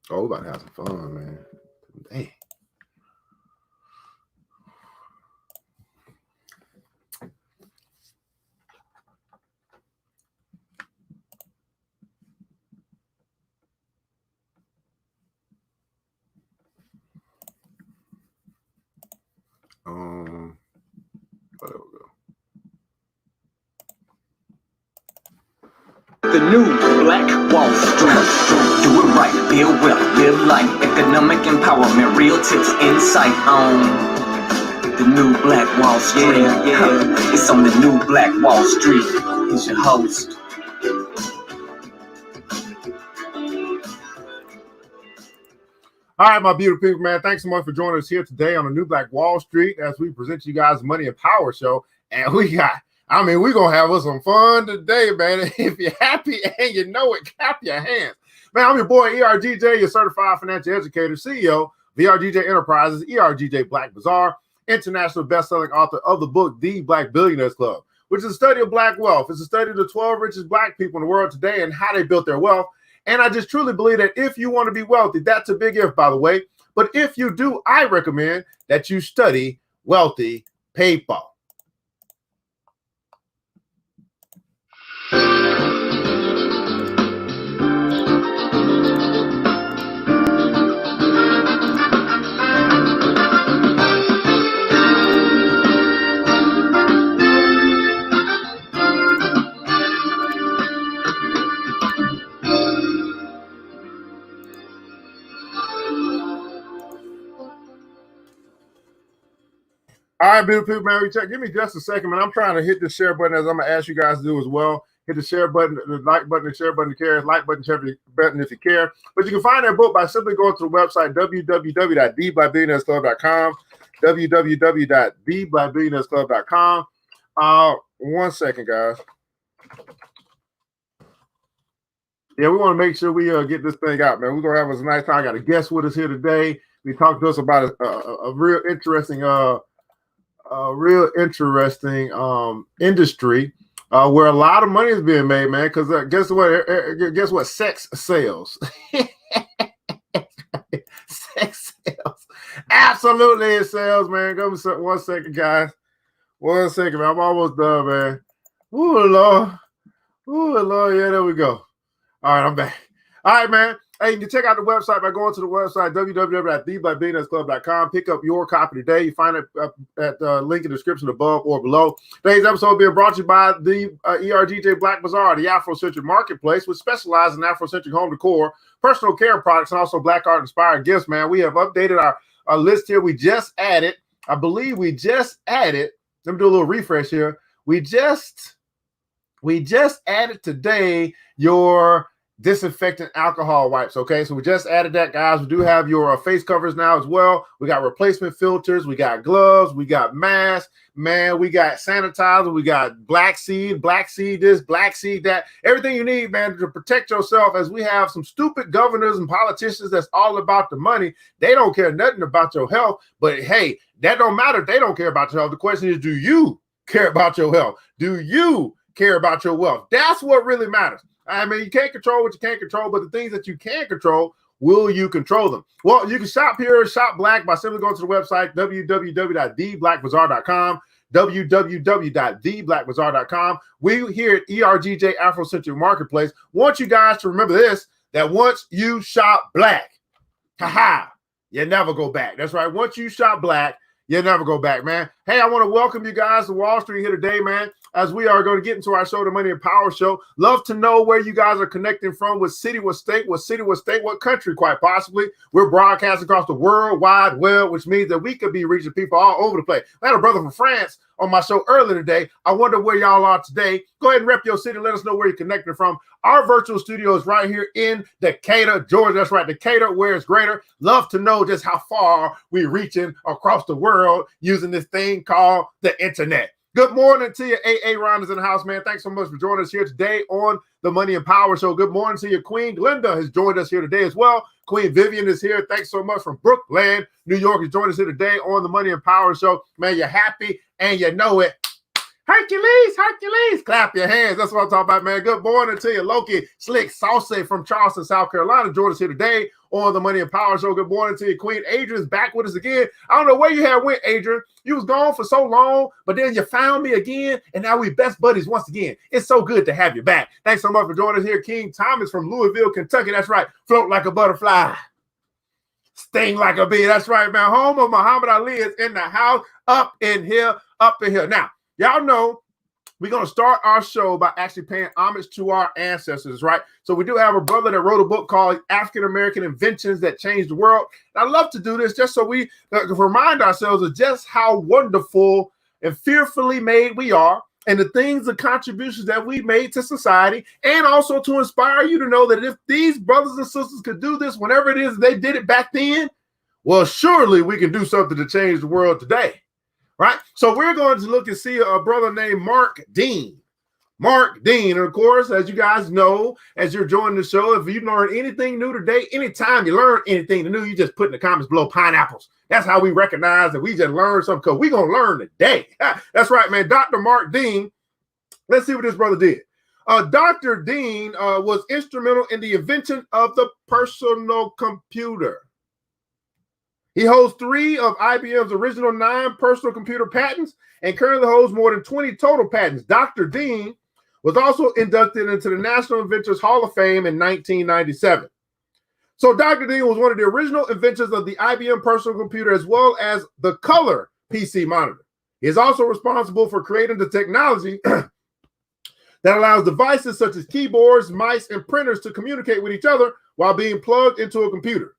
Oh, we about to have some fun, man. Hey. Oh, there we go. The new Black Wall Street. Do it right, build wealth, live life, economic empowerment, real tips, insight on the new Black Wall Street. It's on the new Black Wall Street. He's your host. All right, my beautiful people, man. Thanks so much for joining us here today on the New Black Wall Street as we present you guys the Money and Power Show. And we're going to have us some fun today, man. If you're happy and you know it, clap your hands. Man, I'm your boy, ERGJ, your certified financial educator, CEO of ERGJ Enterprises, ERGJ Black Bazaar, international best-selling author of the book, The Black Billionaires Club, which is a study of Black wealth. It's a study of the 12 richest Black people in the world today and how they built their wealth. And I just truly believe that if you want to be wealthy, that's a big if, by the way. But if you do, I recommend that you study wealthy people. All right, beautiful people, man. Give me just a second, man. I'm trying to hit the share button as I'm going to ask you guys to do as well. Hit the share button, the like button, the share button to care, like button, share button if you care. But you can find that book by simply going to the website, www.theblackbillionairesclub.com, www.theblackbillionairesclub.com. 1 second, guys. Yeah, we want to make sure we get this thing out, man. We're going to have us a nice time. I got a guest with us here today. We talked to us about a real interesting industry where a lot of money is being made, man. Because guess what? Sex sells. Sex sells. Absolutely, it sells, man. Give me 1 second, guys. 1 second, man. I'm almost done, man. Ooh, Lord. Ooh, Lord. Yeah, there we go. All right, I'm back. All right, man. Hey, you can check out the website by going to the website, www.theblackbillionairesclub.com. Pick up your copy today. You find it at the link in the description above or below. Today's episode being brought to you by the ERGJ Black Bazaar, the Afrocentric marketplace, which specializes in Afrocentric home decor, personal care products, and also Black art-inspired gifts, man. We have updated our list here. We just added, let me do a little refresh here. We just added today your disinfectant alcohol wipes. Okay, so we just added that, guys. We do have your face covers now as well. We got replacement filters, we got gloves, we got masks, man. We got sanitizer, we got black seed this, black seed that, everything you need, man, to protect yourself. As we have some stupid governors and politicians that's all about the money. They don't care nothing about your health. But hey, that don't matter. They don't care about your health. The question is, do you care about your health? Do you care about your wealth? That's what really matters. I mean, you can't control what you can't control, but the things that you can control, will you control them? Well, you can shop here, shop Black, by simply going to the website, www.theblackbazaar.com, www.theblackbazaar.com. We here at ERGJ Afrocentric Marketplace want you guys to remember this, that once you shop Black, you never go back. That's right. Once you shop Black, you never go back, man. Hey, I want to welcome you guys to Wall Street here today, man, as we are going to get into our show, the Money and Power Show. Love to know where you guys are connecting from, what city, what state, what country, quite possibly. We're broadcasting across the World Wide Web, which means that we could be reaching people all over the place. I had a brother from France on my show earlier today. I wonder where y'all are today. Go ahead and rep your city. Let us know where you're connecting from. Our virtual studio is right here in Decatur, Georgia. That's right, Decatur, where it's greater. Love to know just how far we're reaching across the world using this thing called the internet. Good morning to you, AA Ron is in the house, man. Thanks so much for joining us here today on the Money and Power Show. Good morning to you. Queen Glenda has joined us here today as well. Queen Vivian is here. Thanks so much from Brooklyn, New York, has joined us here today on the Money and Power Show. Man, you're happy and you know it. Hercules. Clap your hands. That's what I'm talking about, man. Good morning to you. Loki Slick Sauce from Charleston, South Carolina. Join us here today on the Money and Power Show. Good morning to you. Queen Adrian's back with us again. I don't know where you had went, Adrian. You was gone for so long, but then you found me again, and now we best buddies once again. It's so good to have you back. Thanks so much for joining us here. King Thomas from Louisville, Kentucky. That's right. Float like a butterfly. Sting like a bee. That's right, man. Home of Muhammad Ali is in the house. Up in here. Now, y'all know we're going to start our show by actually paying homage to our ancestors, right? So we do have a brother that wrote a book called African-American Inventions That Changed the World. And I love to do this just so we remind ourselves of just how wonderful and fearfully made we are, and the things, the contributions that we made to society, and also to inspire you to know that if these brothers and sisters could do this whenever it is they did it back then, well, surely we can do something to change the world today. Right, so we're going to look and see a brother named Mark Dean. Mark Dean, and of course, as you guys know, as you're joining the show, if you learn anything new today, anytime you learn anything new, you just put in the comments below pineapples. That's how we recognize that we just learned something, because we're going to learn today. That's right, man. Dr. Mark Dean, let's see what this brother did. Dr. Dean was instrumental in the invention of the personal computer. He holds 3 of IBM's original 9 personal computer patents and currently holds more than 20 total patents. Dr. Dean was also inducted into the National Inventors Hall of Fame in 1997. So Dr. Dean was one of the original inventors of the IBM personal computer, as well as the color PC monitor. He is also responsible for creating the technology that allows devices such as keyboards, mice, and printers to communicate with each other while being plugged into a computer.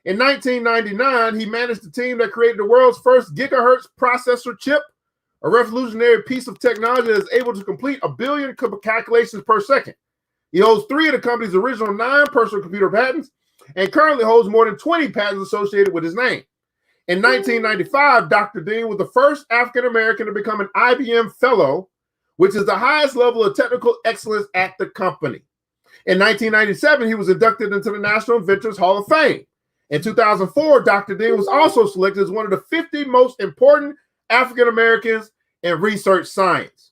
In 1999, he managed the team that created the world's first gigahertz processor chip, a revolutionary piece of technology that is able to complete 1 billion calculations per second. He holds 3 of the company's original 9 personal computer patents and currently holds more than 20 patents associated with his name. In 1995, Dr. Dean was the first African-American to become an IBM Fellow, which is the highest level of technical excellence at the company. In 1997, he was inducted into the National Inventors Hall of Fame. In 2004, Dr. Dean was also selected as one of the 50 most important African Americans in research science.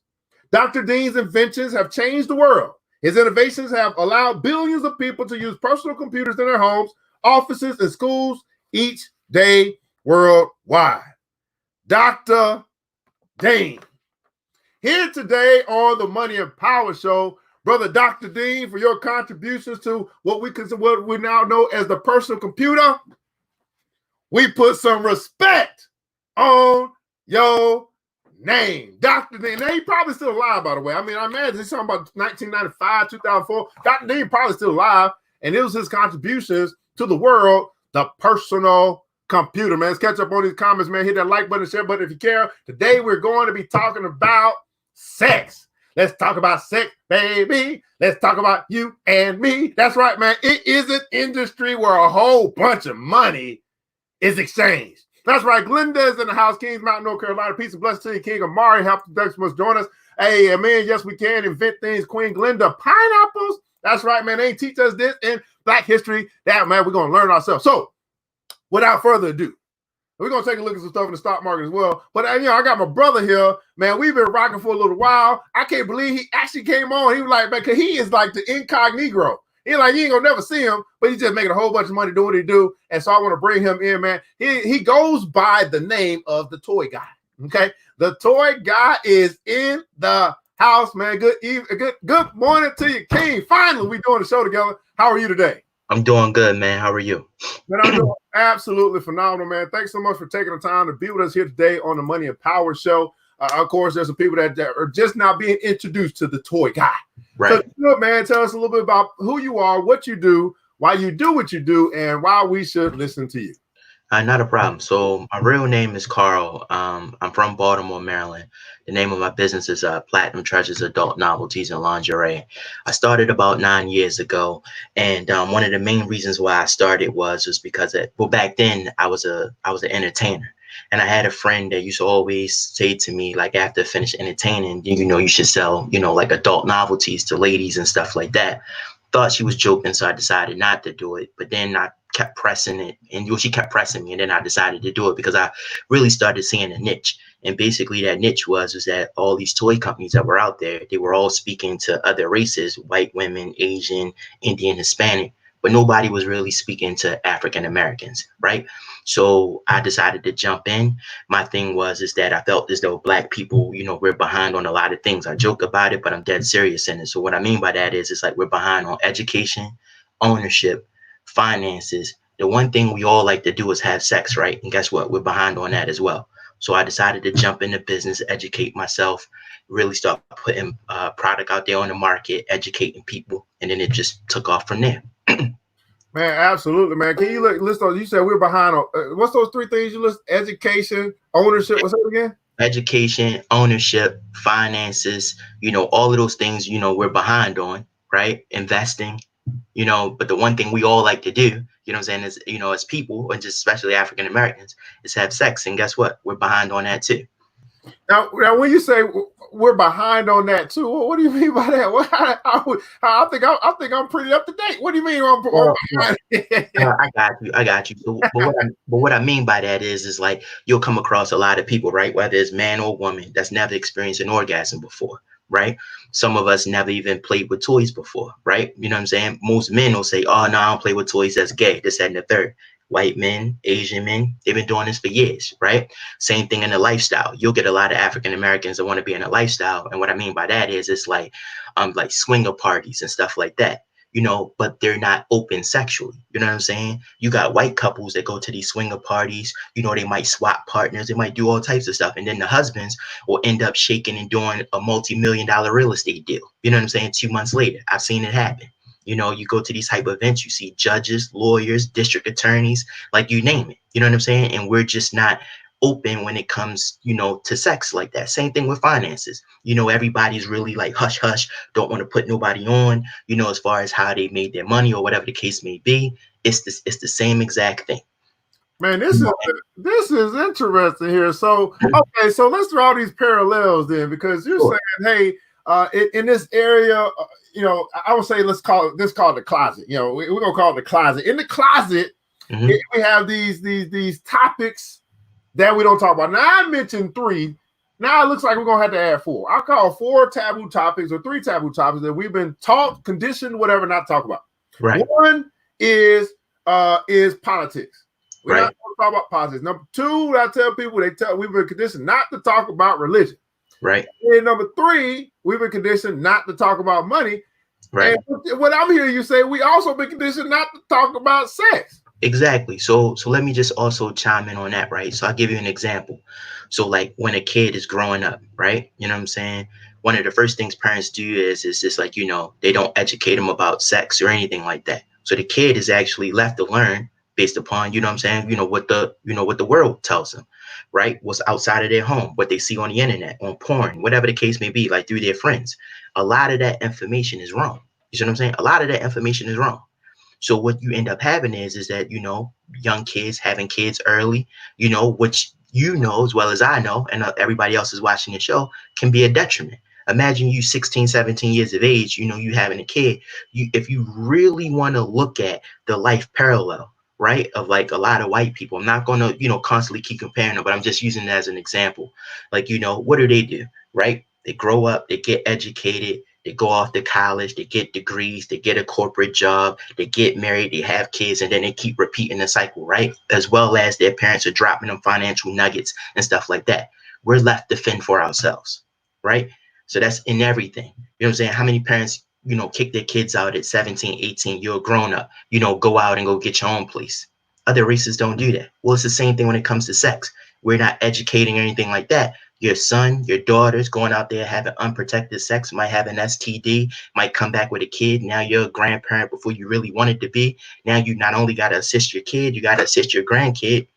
Dr. Dean's inventions have changed the world. His innovations have allowed billions of people to use personal computers in their homes, offices, and schools each day worldwide. Dr. Dean. Here today on the Money and Power Show, Brother Dr. Dean, for your contributions to what we now know as the personal computer. We put some respect on your name. Dr. Dean. Now, he's probably still alive, by the way. I mean, I imagine he's talking about 1995, 2004. Dr. Dean probably still alive, and it was his contributions to the world, the personal computer, man. Let's catch up on these comments, man. Hit that like button, share button if you care. Today, we're going to be talking about sex. Let's talk about sex, baby. Let's talk about you and me. That's right, man. It is an industry where a whole bunch of money is exchanged. That's right. Glenda is in the house. Kings Mountain, North Carolina. Peace and blessings to you, King Amari. Help Productions must join us. Hey, man, yes, we can invent things. Queen Glenda, pineapples. That's right, man. They ain't teach us this in Black history. That, man, we're going to learn ourselves. So, without further ado, we're going to take a look at some stuff in the stock market as well. But, I got my brother here. Man, we've been rocking for a little while. I can't believe he actually came on. He was like, man, because he is like the incognito. He's like, you ain't going to never see him, but he's just making a whole bunch of money doing what he do. And so I want to bring him in, man. He goes by the name of the Toy Guy, okay? The Toy Guy is in the house, man. Good morning to you, King. Finally, we doing the show together. How are you today? I'm doing good, man. How are you? Man, I'm doing absolutely phenomenal, man. Thanks so much for taking the time to be with us here today on the Money and Power Show. Of course, there's some people that are just now being introduced to the Toy Guy. Right. So, good, man, tell us a little bit about who you are, what you do, why you do what you do, and why we should listen to you. Not a problem. So my real name is Carl. I'm from Baltimore, Maryland. The name of my business is Platinum Treasures Adult Novelties and Lingerie. I started about 9 years ago, and one of the main reasons why I started was because back then I was an entertainer, and I had a friend that used to always say to me, like, after I finish entertaining, you should sell, like adult novelties to ladies and stuff like that. thought she was joking, so I decided not to do it. But then I kept pressing it, and she kept pressing me, and then I decided to do it because I really started seeing a niche. And basically, that niche was that all these toy companies that were out there, they were all speaking to other races: white women, Asian, Indian, Hispanic, but nobody was really speaking to African Americans, right? So I decided to jump in. My thing was that I felt as though Black people, we're behind on a lot of things. I joke about it, but I'm dead serious in it. So what I mean by that is it's like we're behind on education, ownership, finances. The one thing we all like to do is have sex, right? And guess what? We're behind on that as well. So I decided to jump into business, educate myself, really start putting product out there on the market, educating people, and then it just took off from there. Man, absolutely, man. Can you list those? You said we're behind on what's those three things you list? Education, ownership. What's that again? Education, ownership, finances. All of those things. We're behind on, right? Investing. But the one thing we all like to do, I'm saying, is as people, and just especially African Americans, is have sex. And guess what? We're behind on that too. Now, when you say we're behind on that too, what do you mean by that? Well, I think I'm pretty up to date. What do you mean? I got you. So, but what I mean by that is like you'll come across a lot of people, right? Whether it's man or woman that's never experienced an orgasm before, right? Some of us never even played with toys before, right? You know what I'm saying? Most men will say, "Oh no, I don't play with toys. That's gay." This, that, and the third. White men, Asian men, they've been doing this for years, right? Same thing in the lifestyle. You'll get a lot of African Americans that want to be in a lifestyle. And what I mean by that is it's like swinger parties and stuff like that, but they're not open sexually. You know what I'm saying? You got white couples that go to these swinger parties, they might swap partners, they might do all types of stuff. And then the husbands will end up shaking and doing a multi-million-dollar real estate deal. You know what I'm saying? 2 months later, I've seen it happen. You go to these type of events, you see judges, lawyers, district attorneys, like you name it. You know what I'm saying? And we're just not open when it comes, to sex like that. Same thing with finances. Everybody's really like hush hush, don't want to put nobody on, as far as how they made their money or whatever the case may be. It's the same exact thing. Man, this is interesting here. So okay, so let's draw these parallels then, because you're saying, hey, in this area, I would say let's call it the closet. We're gonna call it the closet. In the closet, we have these topics that we don't talk about. Now I mentioned 3. Now it looks like we're gonna have to add 4. I'll call 4 taboo topics or 3 taboo topics that we've been taught, conditioned, whatever, not to talk about. Right. One is politics. We're right. not going to talk about politics. Number 2, I tell people, we've been conditioned not to talk about religion. Right. And number 3, we've been conditioned not to talk about money. Right. And what I'm hearing you say, we also been conditioned not to talk about sex. Exactly. So let me just also chime in on that, right? So I'll give you an example. So like when a kid is growing up, right? You know what I'm saying? One of the first things parents do is just like, they don't educate them about sex or anything like that. So the kid is actually left to learn based upon, what the world tells them, right? What's outside of their home, what they see on the internet, on porn, whatever the case may be, like through their friends. A lot of that information is wrong. You see what I'm saying? A lot of that information is wrong. So what you end up having is that, young kids having kids early, which as well as I know, and everybody else is watching the show, can be a detriment. Imagine you 16, 17 years of age, you having a kid. If you really want to look at the life parallel, right, of like a lot of white people, I'm not going to, constantly keep comparing them, but I'm just using it as an example. Like, what do? Right? They grow up, they get educated, they go off to college, they get degrees, they get a corporate job, they get married, they have kids, and then they keep repeating the cycle, right? As well as their parents are dropping them financial nuggets and stuff like that. We're left to fend for ourselves, right? So that's in everything. You know what I'm saying? How many parents, kick their kids out at 17, 18, you're a grown up, go out and go get your own place. Other races don't do that. Well, it's the same thing when it comes to sex. We're not educating or anything like that. Your son, your daughter's going out there having unprotected sex, might have an STD, might come back with a kid. Now you're a grandparent before you really wanted to be. Now you not only got to assist your kid, you got to assist your grandkid.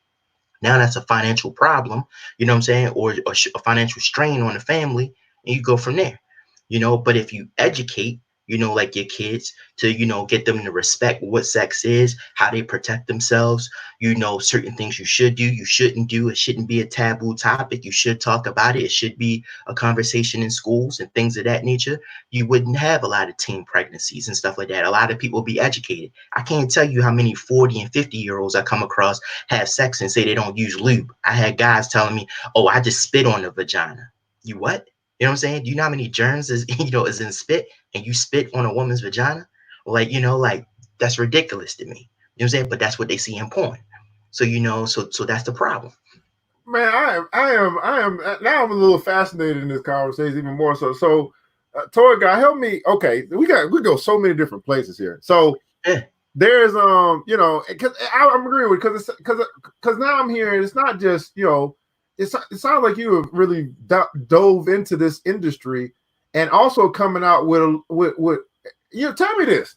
Now that's a financial problem, you know what I'm saying? Or a financial strain on the family, and you go from there. But if you educate, you know, like your kids, to, you know, get them to respect what sex is, how they protect themselves, you know, certain things you should do, you shouldn't do. It shouldn't be a taboo topic. You should talk about it. It should be a conversation in schools and things of that nature. You wouldn't have a lot of teen pregnancies and stuff like that. A lot of people be educated. I can't tell you how many 40 and 50-year-olds I come across have sex and say they don't use lube. I had guys telling me, oh, I just spit on the vagina. You what? You know what I'm saying? Do you know how many germs is, you know, is in spit, and you spit on a woman's vagina? Like, you know, like, that's ridiculous to me. You know what I'm saying? But that's what they see in porn. So, you know, so that's the problem. Man, I am now I'm a little fascinated in this conversation even more so. So, Toy Guy, help me. Okay, we go so many different places here. So Yeah. there's you know, because I'm agreeing with, because now I'm hearing it's not just, you know, it sounds like you have really dove into this industry, and also coming out with you know, tell me this.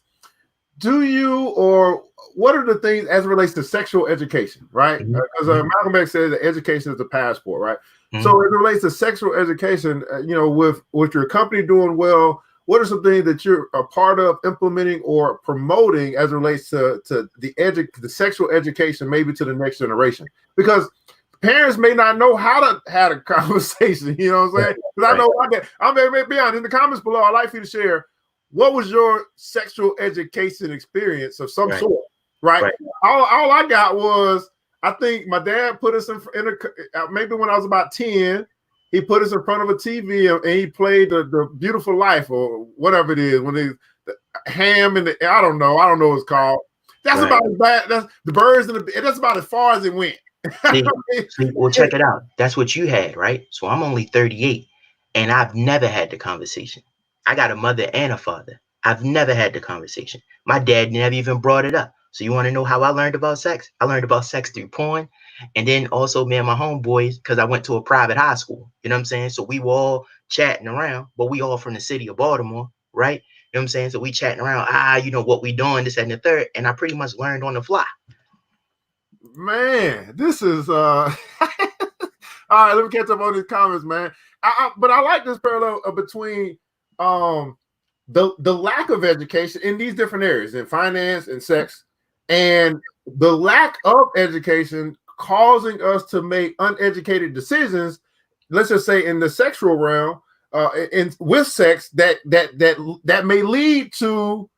Do you, or what are the things as it relates to sexual education, right? Because Malcolm X says that education is a passport, right? So as it relates to sexual education, you know, with your company doing well, what are some things that you're a part of implementing or promoting as it relates to the sexual education, maybe to the next generation? Because parents may not know how to have a conversation, you know what I'm saying? Because I know I'm going to be honest, in the comments below, I'd like for you to share, what was your sexual education experience of some sort, right? All I got was, I think my dad put us in maybe when I was about 10, he put us in front of a TV and he played the Beautiful Life or whatever it is, when the ham and I don't know what it's called. That's about as bad. That's the birds and that's about as far as it went. See, well, check it out. That's what you had, right? So I'm only 38, and I've never had the conversation. I got a mother and a father. I've never had the conversation. My dad never even brought it up. So you want to know how I learned about sex? I learned about sex through porn. And then also me and my homeboys, because I went to a private high school. You know what I'm saying? So we were all chatting around, but we all from the city of Baltimore, right? You know what I'm saying? So we chatting around, you know, what we doing, this, and the third. And I pretty much learned on the fly. Man, this is all right, let me catch up on these comments, man. But I like this parallel between the lack of education in these different areas, in finance and sex, and the lack of education causing us to make uneducated decisions, let's just say in the sexual realm, with sex, that may lead to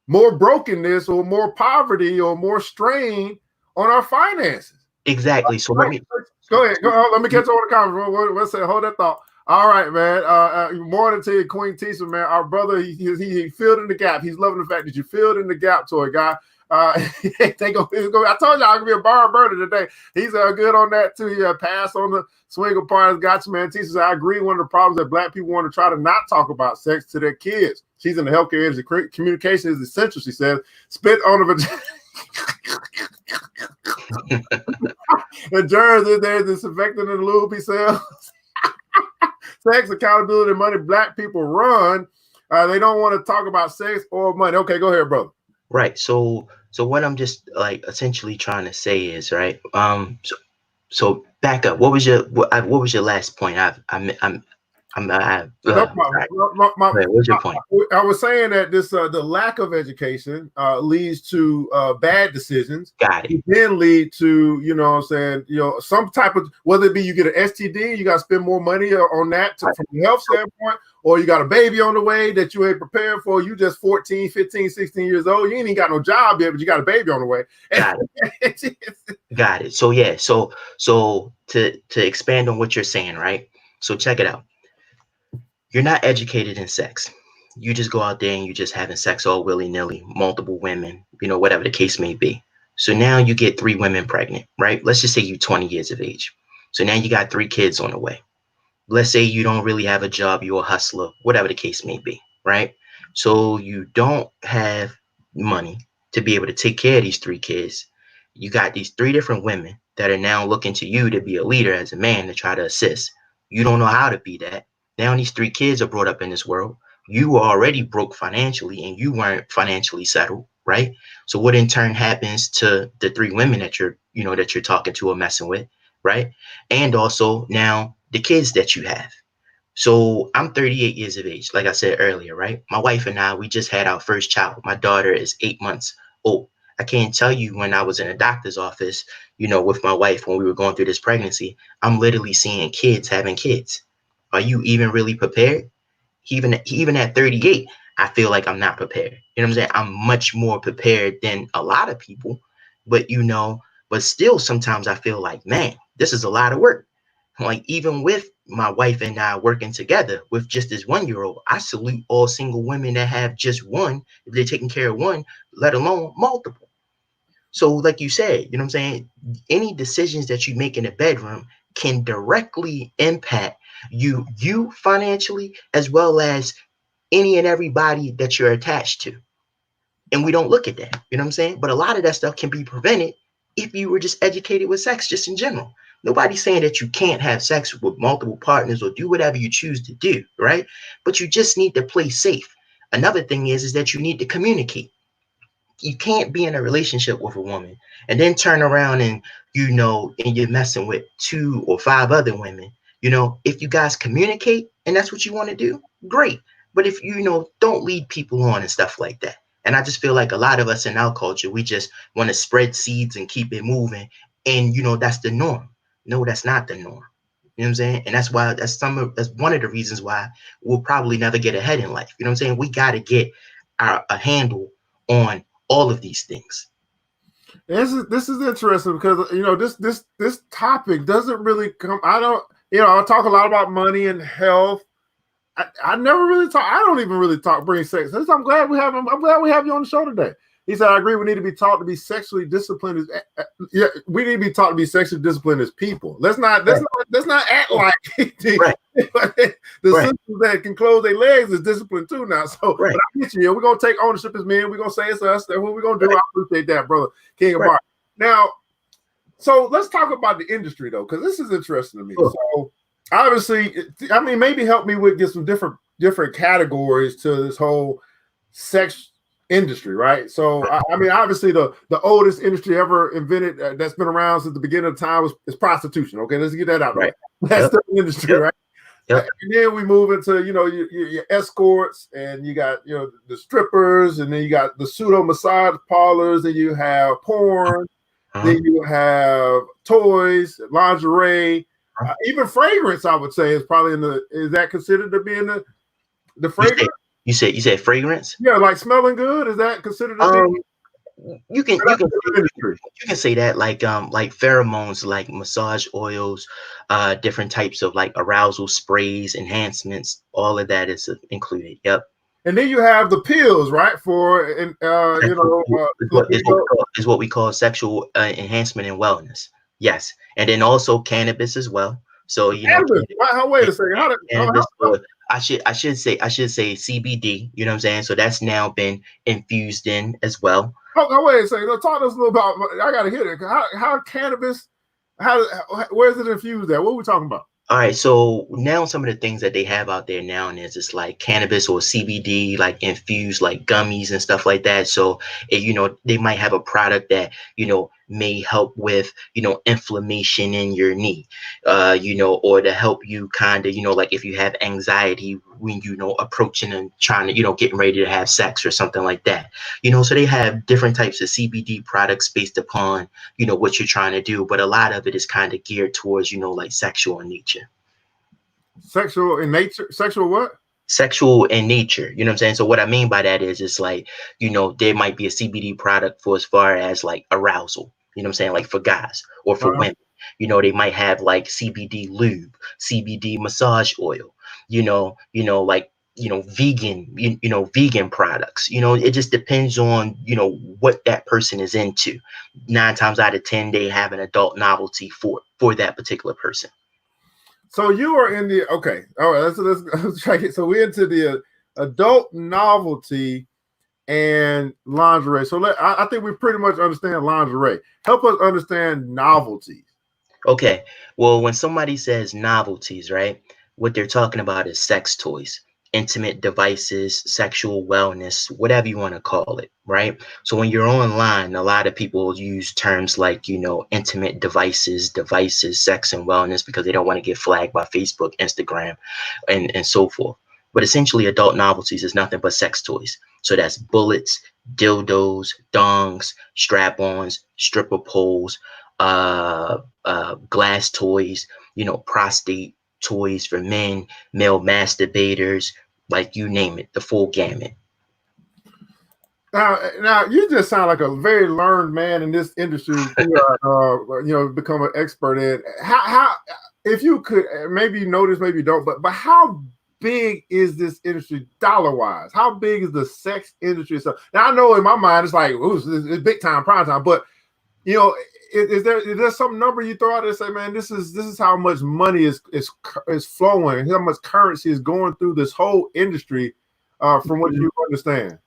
more brokenness or more poverty or more strain on our finances. Exactly. So let me go ahead. Let me catch on the comments. Let's say, hold that thought. All right, man. Morning to you, Queen Tisa, man. Our brother, he filled in the gap. He's loving the fact that you filled in the gap, Toy Guy. I told you I'm gonna be a bar burner today. He's good on that too. He passed on the swinger part. Got you, man. Tisa, I agree. One of the problems that Black people want to try to not talk about sex to their kids. She's in the healthcare industry. Communication is essential, she says. Spit on the vagina. The germs in there, disinfectant in the lube, he says. Sex, accountability, money. Black people run. They don't want to talk about sex or money. Okay, go ahead, brother. Right. So what I'm just like essentially trying to say is, right. So back up. What was your last point? What's your point? I was saying that this the lack of education leads to bad decisions. Got it. It then lead to, you know what I'm saying, you know, some type of, whether it be you get an STD, you got to spend more money on that from a health standpoint, or you got a baby on the way that you ain't prepared for. You just 14, 15, 16 years old. You ain't even got no job yet, but you got a baby on the way. Got it. Got it. So yeah, so to expand on what you're saying, right? So check it out. You're not educated in sex. You just go out there and you just having sex all willy-nilly, multiple women, you know, whatever the case may be. So now you get 3 women pregnant, right? Let's just say you're 20 years of age. So now you got 3 kids on the way. Let's say you don't really have a job, you're a hustler, whatever the case may be, right? So you don't have money to be able to take care of these 3 kids. You got these 3 different women that are now looking to you to be a leader as a man to try to assist. You don't know how to be that. Now these 3 kids are brought up in this world. You were already broke financially and you weren't financially settled, right? So what in turn happens to the 3 women that you're talking to or messing with, right? And also now the kids that you have. So I'm 38 years of age, like I said earlier, right? My wife and I, we just had our first child. My daughter is 8 months old. I can't tell you when I was in a doctor's office, with my wife when we were going through this pregnancy, I'm literally seeing kids having kids. Are you even really prepared? Even at 38, I feel like I'm not prepared. You know what I'm saying? I'm much more prepared than a lot of people, but but still sometimes I feel like, man, this is a lot of work. Like even with my wife and I working together with just this 1 year old, I salute all single women that have just one, if they're taking care of one, let alone multiple. So, like you said, you know what I'm saying? Any decisions that you make in the bedroom can directly impact you financially, as well as any and everybody that you're attached to. And we don't look at that, you know what I'm saying? But a lot of that stuff can be prevented if you were just educated with sex, just in general. Nobody's saying that you can't have sex with multiple partners or do whatever you choose to do, right? But you just need to play safe. Another thing is that you need to communicate. You can't be in a relationship with a woman and then turn around and and you're messing with 2 or 5 other women. If you guys communicate and that's what you want to do, great. But if don't lead people on and stuff like that. And I just feel like a lot of us in our culture, we just want to spread seeds and keep it moving, and that's the norm. No, that's not the norm. You know what I'm saying? And that's one of the reasons why we'll probably never get ahead in life. You know what I'm saying? We got to get a handle on all of these things. This is interesting because this topic doesn't really come. I don't I talk a lot about money and health. I never really talk. I don't even really bring sex. I'm glad we have him. I'm glad we have you on the show today. He said, I agree. We need to be taught to be sexually disciplined. We need to be taught to be sexually disciplined as people. Let's not act like right. the sisters that can close their legs is disciplined too now. So but I get you. We're gonna take ownership as men. We're gonna say it's us. That's what we're gonna do. I appreciate that, brother. King of Bar. Now, so let's talk about the industry though, because this is interesting to me. Sure. So obviously, maybe help me get some different categories to this whole sex industry, right? So obviously the oldest industry ever invented that's been around since the beginning of time is prostitution. Okay, let's get that out right. That's the industry, right? And then we move into your escorts, and you got the strippers, and then you got the pseudo massage parlors, and you have porn, then you have toys, lingerie, even fragrance. I would say is probably is that considered to be in the fragrance? You said fragrance? Yeah, like smelling good. Is that considered you can say that, like pheromones, like massage oils, different types of like arousal sprays, enhancements, all of that is included. Yep. And then you have the pills, right? Is what we call sexual enhancement and wellness. Yes. And then also cannabis as well. So cannabis. Wait a second. I should say CBD, you know what I'm saying? So that's now been infused in as well. Wait a second. Talk to us a little about, I gotta hear it. How cannabis, where is it infused at? What are we talking about? All right, so now some of the things that they have out there now is it's like cannabis or CBD, like infused, like gummies and stuff like that. So, they might have a product that, may help with, inflammation in your knee, or to help you kind of, like if you have anxiety when, approaching and trying to, getting ready to have sex or something like that. So they have different types of CBD products based upon, what you're trying to do. But a lot of it is kind of geared towards, like sexual in nature. Sexual in nature? Sexual what? Sexual in nature. You know what I'm saying? So what I mean by that is it's like, there might be a CBD product for as far as like arousal. You know what I'm saying? Like for guys or for women. They might have like CBD lube, CBD massage oil, like vegan, vegan products. It just depends on, what that person is into. 9 times out of 10, they have an adult novelty for that particular person. So you are in the okay. All right, let's try it. So we're into the adult novelty and lingerie. So I think we pretty much understand lingerie. Help us understand novelties. Okay. Well, when somebody says novelties, right, what they're talking about is sex toys. intimate devices, sexual wellness, whatever you want to call it, right? So when you're online, a lot of people use terms like, intimate devices, sex and wellness, because they don't want to get flagged by Facebook, Instagram, and so forth. But essentially, adult novelties is nothing but sex toys. So that's bullets, dildos, dongs, strap-ons, stripper poles, glass toys, prostate toys for men, male masturbators, like you name it, the full gamut. Now you just sound like a very learned man in this industry. Become an expert in how if you could, maybe you know this, maybe you don't, but how big is this industry dollar wise? How big is the sex industry? So now I know in my mind it's like, ooh, it's big time, prime time, but is there some number you throw out there and say, man, this is how much money is flowing, how much currency is going through this whole industry, from what you understand?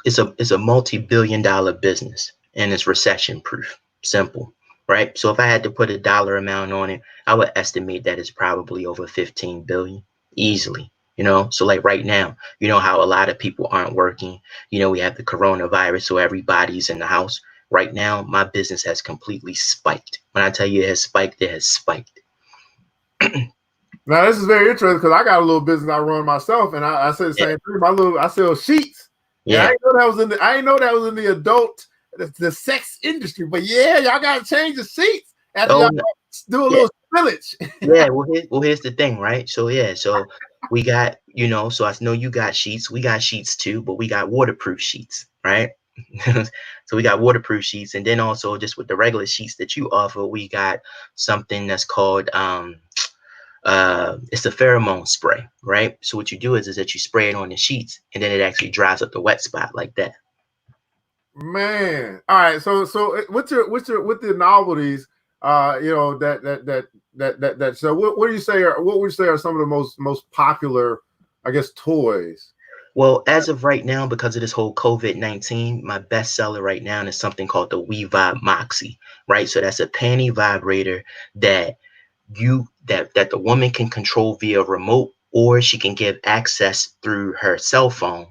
It's a multi-billion-dollar business, and it's recession proof. Simple, right? So if I had to put a dollar amount on it, I would estimate that it's probably over 15 billion easily. So like right now, how a lot of people aren't working. We have the coronavirus, so everybody's in the house. Right now, my business has completely spiked. When I tell you it has spiked, it has spiked. Now, this is very interesting because I got a little business I run myself, and I say the same thing. I sell sheets. Yeah, I didn't know that was in the adult, the sex industry. But yeah, y'all got to change the sheets after y'all do a little spillage. Yeah, well, here's the thing, right? So we got, so I know you got sheets. We got sheets too, but we got waterproof sheets, right? So we got waterproof sheets, and then also just with the regular sheets that you offer, we got something that's called it's a pheromone spray, right? So what you do is that you spray it on the sheets, and then it actually dries up the wet spot like that. Man, all right. So with the novelties, that. So what would you say are some of the most popular, I guess, toys? Well, as of right now, because of this whole COVID-19, my best seller right now is something called the WeVibe Moxie, right? So that's a panty vibrator that the woman can control via remote, or she can give access through her cell phone,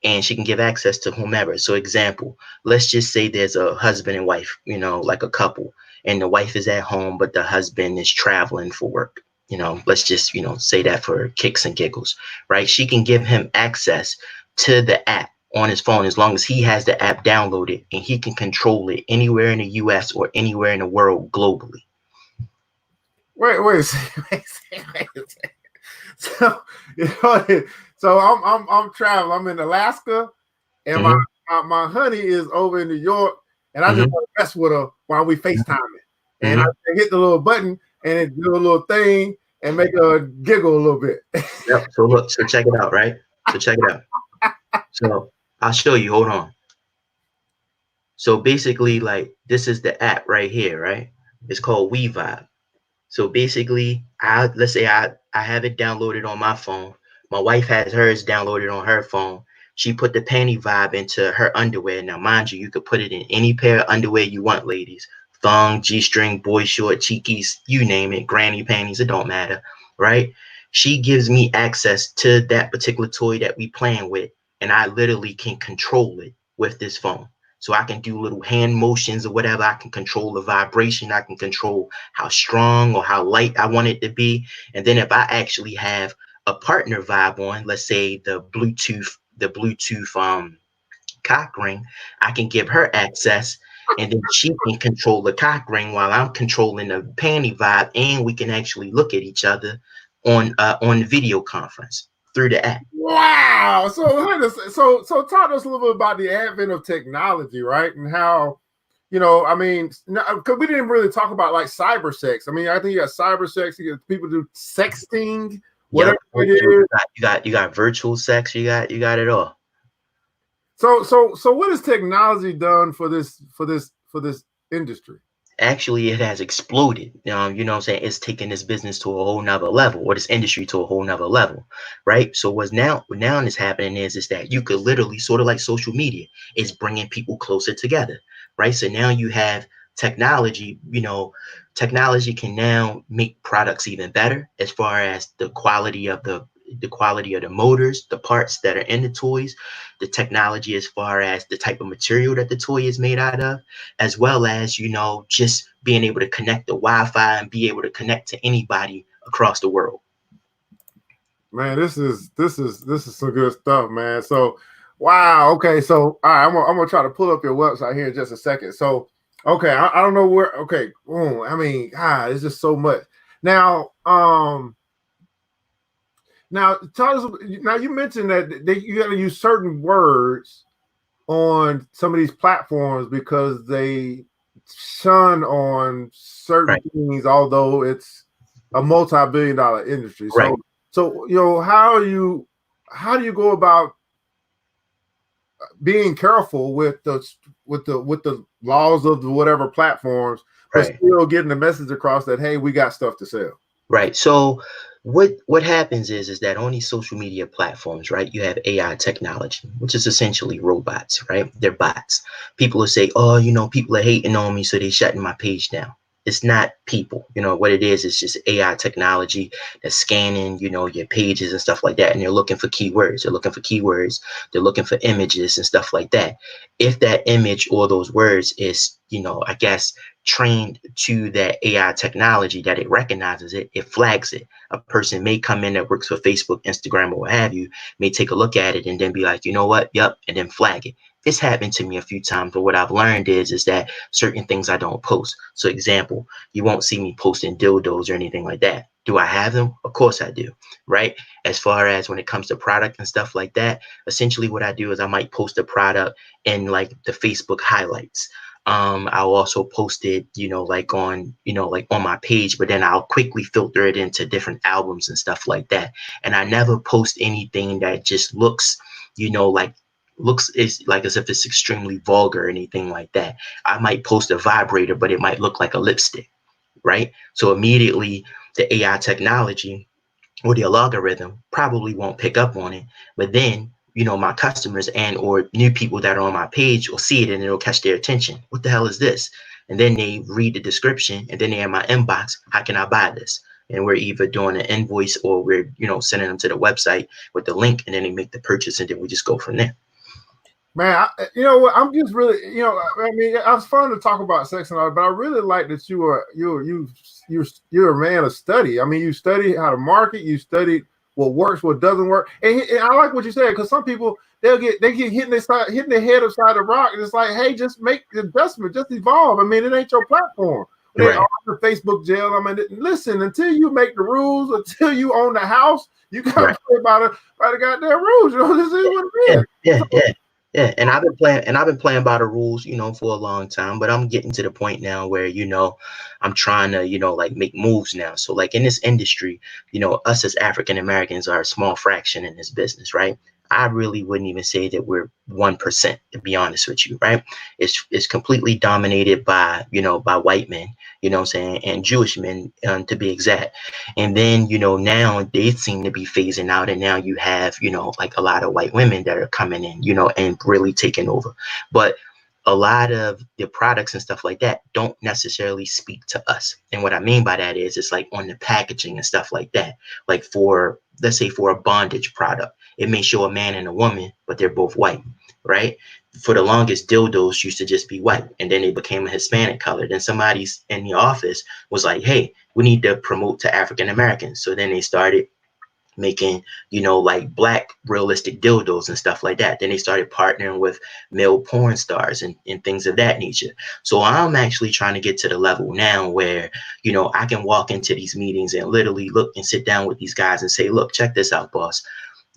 and she can give access to whomever. So example, let's just say there's a husband and wife, like a couple, and the wife is at home, but the husband is traveling for work. Let's just, say that for kicks and giggles, right? She can give him access to the app on his phone as long as he has the app downloaded, and he can control it anywhere in the US or anywhere in the world globally. Wait a second. So, so I'm traveling. I'm in Alaska, and my honey is over in New York, and I just want to mess with her while we FaceTiming. And I hit the little button, and it do a little thing and make her giggle a little bit. Yep. So check it out, right? So check it out. So I'll show you. Hold on. So basically, like, this is the app right here, right? It's called WeVibe. So basically, let's say I have it downloaded on my phone. My wife has hers downloaded on her phone. She put the panty vibe into her underwear. Now, mind you, you could put it in any pair of underwear you want, ladies. Thong, G-string, boy short, cheekies, you name it, granny panties, it don't matter, right? She gives me access to that particular toy that we playing with, and I literally can control it with this phone. So I can do little hand motions or whatever. I can control the vibration. I can control how strong or how light I want it to be. And then if I actually have a partner vibe on, let's say the Bluetooth cock ring, I can give her access, and then she can control the cock ring while I'm controlling the panty vibe, and we can actually look at each other on video conference through the app. Wow. So talk to us a little bit about the advent of technology, right? And how, because we didn't really talk about like cyber sex. I mean, I think you got cyber sex, people do sexting, whatever it is. You got virtual sex, you got it all. So what has technology done for this industry? Actually, it has exploded. You know what I'm saying? It's taken this business to a whole nother level, or this industry to a whole nother level, right? So what now is happening is that you could literally, sort of like social media, is bringing people closer together, right? So now you have technology. Technology can now make products even better as far as the quality of the the quality of the motors, the parts that are in the toys, the technology as far as the type of material that the toy is made out of, as well as, you know, just being able to connect the Wi-Fi and be able to connect to anybody across the world. Man, this is some good stuff, man. So, wow. Okay, so all right, I'm gonna try to pull up your website here in just a second. So, okay, I don't know where. Okay, I mean, it's just so much. Now, now tell us. Now you mentioned that you got to use certain words on some of these platforms because they shun on certain things, although it's a multi-billion-dollar industry. Right. So, you know, how do you go about being careful with the laws of the whatever platforms, but still getting the message across that, hey, we got stuff to sell? Right. So what happens is that on these social media platforms, right, you have AI technology, which is essentially robots, right? They're bots. People will say, oh, you know, people are hating on me, so they're shutting my page down. It's not people. You know, what it is just AI technology that's scanning, you know, your pages and stuff like that. And they're looking for keywords. They're looking for keywords. They're looking for images and stuff like that. If that image or those words is, you know, I guess, trained to that AI technology that it recognizes it, it flags it. A person may come in that works for Facebook, Instagram, or what have you, may take a look at it and then be like, you know what? Yep. And then flag it. It's happened to me a few times, but what I've learned is that certain things I don't post. So example, you won't see me posting dildos or anything like that. Do I have them? Of course I do, right? As far as when it comes to product and stuff like that, essentially what I do is I might post a product in like the Facebook highlights. I'll also post it, you know, like on my page, but then I'll quickly filter it into different albums and stuff like that. And I never post anything that just looks, you know, looks is like as if it's extremely vulgar or anything like that. I might post a vibrator, but it might look like a lipstick, right? So immediately the AI technology or the algorithm probably won't pick up on it, but then, you know, my customers and or new people that are on my page will see it and it'll catch their attention. What the hell is this? And then they read the description and then they're in my inbox. How can I buy this? And we're either doing an invoice or we're, you know, sending them to the website with the link and then they make the purchase and then we just go from there. Man, you know what? I'm just really, you know, I mean, it's fun to talk about sex and all, but I really like that you're a man of study. I mean, you study how to market, you studied what works, what doesn't work, and I like what you said because some people they get hitting their head upside the rock, and it's like, hey, just make the adjustment, just evolve. I mean, it ain't your platform. They are the Facebook jail. I mean, listen, until you make the rules, until you own the house, you gotta play by the goddamn rules. You know, this is what it is. Yeah, and I've been playing by the rules, you know, for a long time, but I'm getting to the point now where, you know, I'm trying to, you know, like make moves now. So like in this industry, you know, us as African Americans are a small fraction in this business, right? I really wouldn't even say that we're 1%, to be honest with you, right? It's completely dominated by, you know, by white men, you know what I'm saying, and Jewish men, to be exact. And then, you know, now they seem to be phasing out, and now you have, you know, like a lot of white women that are coming in, you know, and really taking over. But a lot of the products and stuff like that don't necessarily speak to us. And what I mean by that is it's like on the packaging and stuff like that. Like for, let's say for a bondage product, it may show a man and a woman, but they're both white, right? For the longest, dildos used to just be white, and then they became a Hispanic color. Then somebody's in the office was like, hey, we need to promote to African Americans. So then they started making, you know, like black realistic dildos and stuff like that. Then they started partnering with male porn stars and things of that nature. So I'm actually trying to get to the level now where, you know, I can walk into these meetings and literally look and sit down with these guys and say, look, check this out, boss.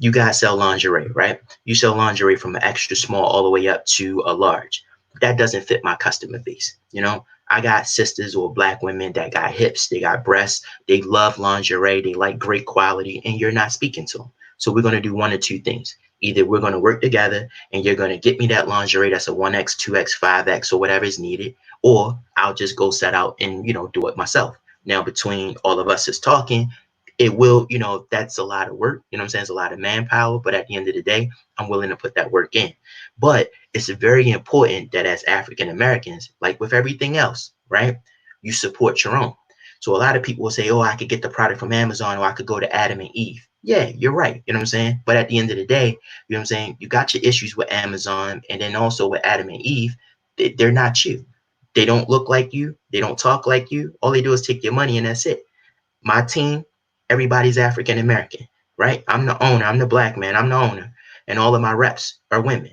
You guys sell lingerie, right? You sell lingerie from an extra small all the way up to a large. That doesn't fit my customer base. You know, I got sisters or black women that got hips, they got breasts, they love lingerie, they like great quality, and you're not speaking to them. So we're going to do one of two things. Either we're going to work together and you're going to get me that lingerie that's a 1X, 2X, 5X, or whatever is needed, or I'll just go set out and, you know, do it myself. Now, between all of us is talking, it will, you know, that's a lot of work, you know what I'm saying? It's a lot of manpower, but at the end of the day, I'm willing to put that work in. But it's very important that as African Americans, like with everything else, right, you support your own. So a lot of people will say, oh, I could get the product from Amazon, or I could go to Adam and Eve. Yeah, you're right. You know what I'm saying? But at the end of the day, you know what I'm saying? You got your issues with Amazon and then also with Adam and Eve. They're not you. They don't look like you. They don't talk like you. All they do is take your money and that's it. My team, everybody's African American, right? I'm the owner. I'm the black man. I'm the owner. And all of my reps are women.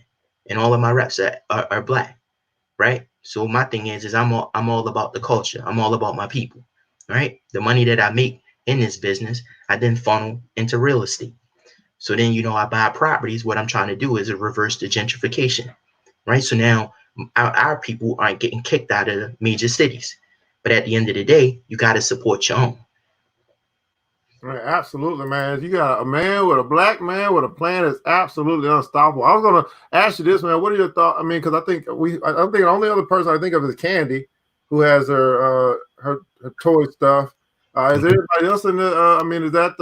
And all of my reps are black, right? So my thing is I'm all about the culture. I'm all about my people, right? The money that I make in this business, I then funnel into real estate. So then, I buy properties. What I'm trying to do is reverse the gentrification, right? So now our people aren't getting kicked out of the major cities. But at the end of the day, you got to support your own. Right, absolutely, man. You got a man with a black man with a plan that's absolutely unstoppable. I was going to ask you this, man. What are your thoughts? I mean, because I think the only other person I think of is Candy, who has her toy stuff. Is there anybody else in the? I mean, is that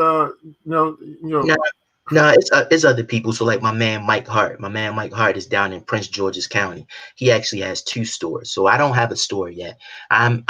No, it's other people. So like my man Mike Hart. My man Mike Hart is down in Prince George's County. He actually has 2 stores. So I don't have a store yet. I'm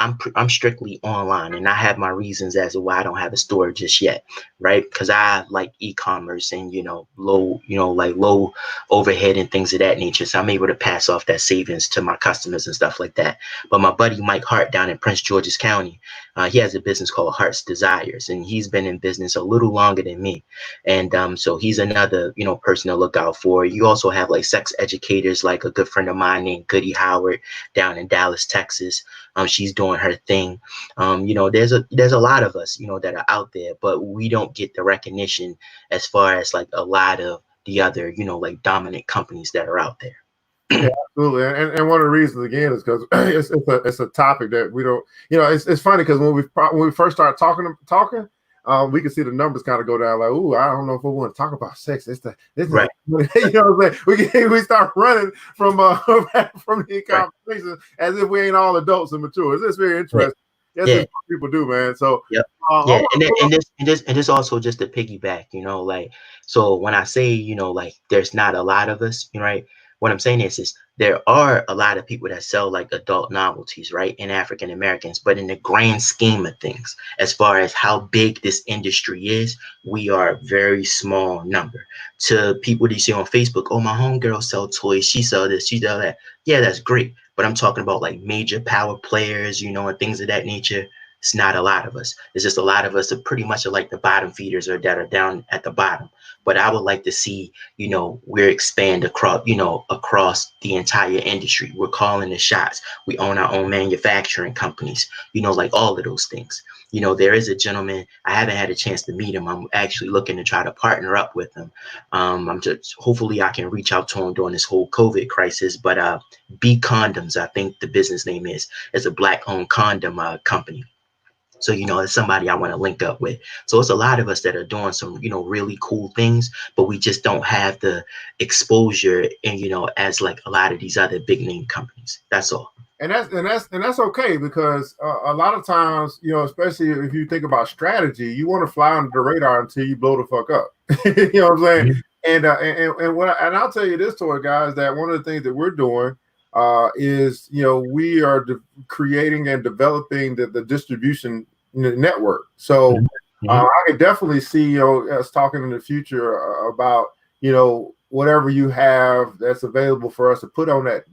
strictly online, and I have my reasons as to why I don't have a store just yet, right? Because I like e-commerce and low overhead and things of that nature. So I'm able to pass off that savings to my customers and stuff like that. But my buddy Mike Hart down in Prince George's County, he has a business called Heart's Desires, and he's been in business a little longer than me. And so he's another, person to look out for. You also have like sex educators, like a good friend of mine named Goody Howard down in Dallas, Texas. She's doing her thing. There's a lot of us, that are out there, but we don't get the recognition as far as like a lot of the other, like dominant companies that are out there. Yeah, absolutely. And one of the reasons again is because it's a topic that we don't, it's funny because when we first started talking, we can see the numbers kind of go down. Like, ooh, I don't know if we want to talk about sex. This right. What I'm saying? We start running from the conversation right. As if we ain't all adults and mature. It's very interesting. That's what people do, man. So yep. And this also just to piggyback, so when I say, like there's not a lot of us, right? What I'm saying is there are a lot of people that sell like adult novelties, right? And African Americans, but in the grand scheme of things, as far as how big this industry is, we are a very small number. To people that you see on Facebook, oh, my homegirl sell toys, she sell this, she sell that. Yeah, that's great. But I'm talking about like major power players, and things of that nature. It's not a lot of us. It's just a lot of us are pretty much like the bottom feeders or that are down at the bottom. But I would like to see, we're expand across the entire industry. We're calling the shots. We own our own manufacturing companies, like all of those things. There is a gentleman, I haven't had a chance to meet him. I'm actually looking to try to partner up with him. Hopefully I can reach out to him during this whole COVID crisis, but B Condoms, I think the business name is. It's a Black owned condom company. So, it's somebody I want to link up with. So it's a lot of us that are doing some, really cool things, but we just don't have the exposure and, as like a lot of these other big name companies. That's all. And that's okay because a lot of times, especially if you think about strategy, you want to fly under the radar until you blow the fuck up. You know what I'm saying? Mm-hmm. And I'll tell you this, toy guys, that one of the things that we're doing is, we are creating and developing the distribution network. So I can definitely see, us talking in the future about, whatever you have that's available for us to put on that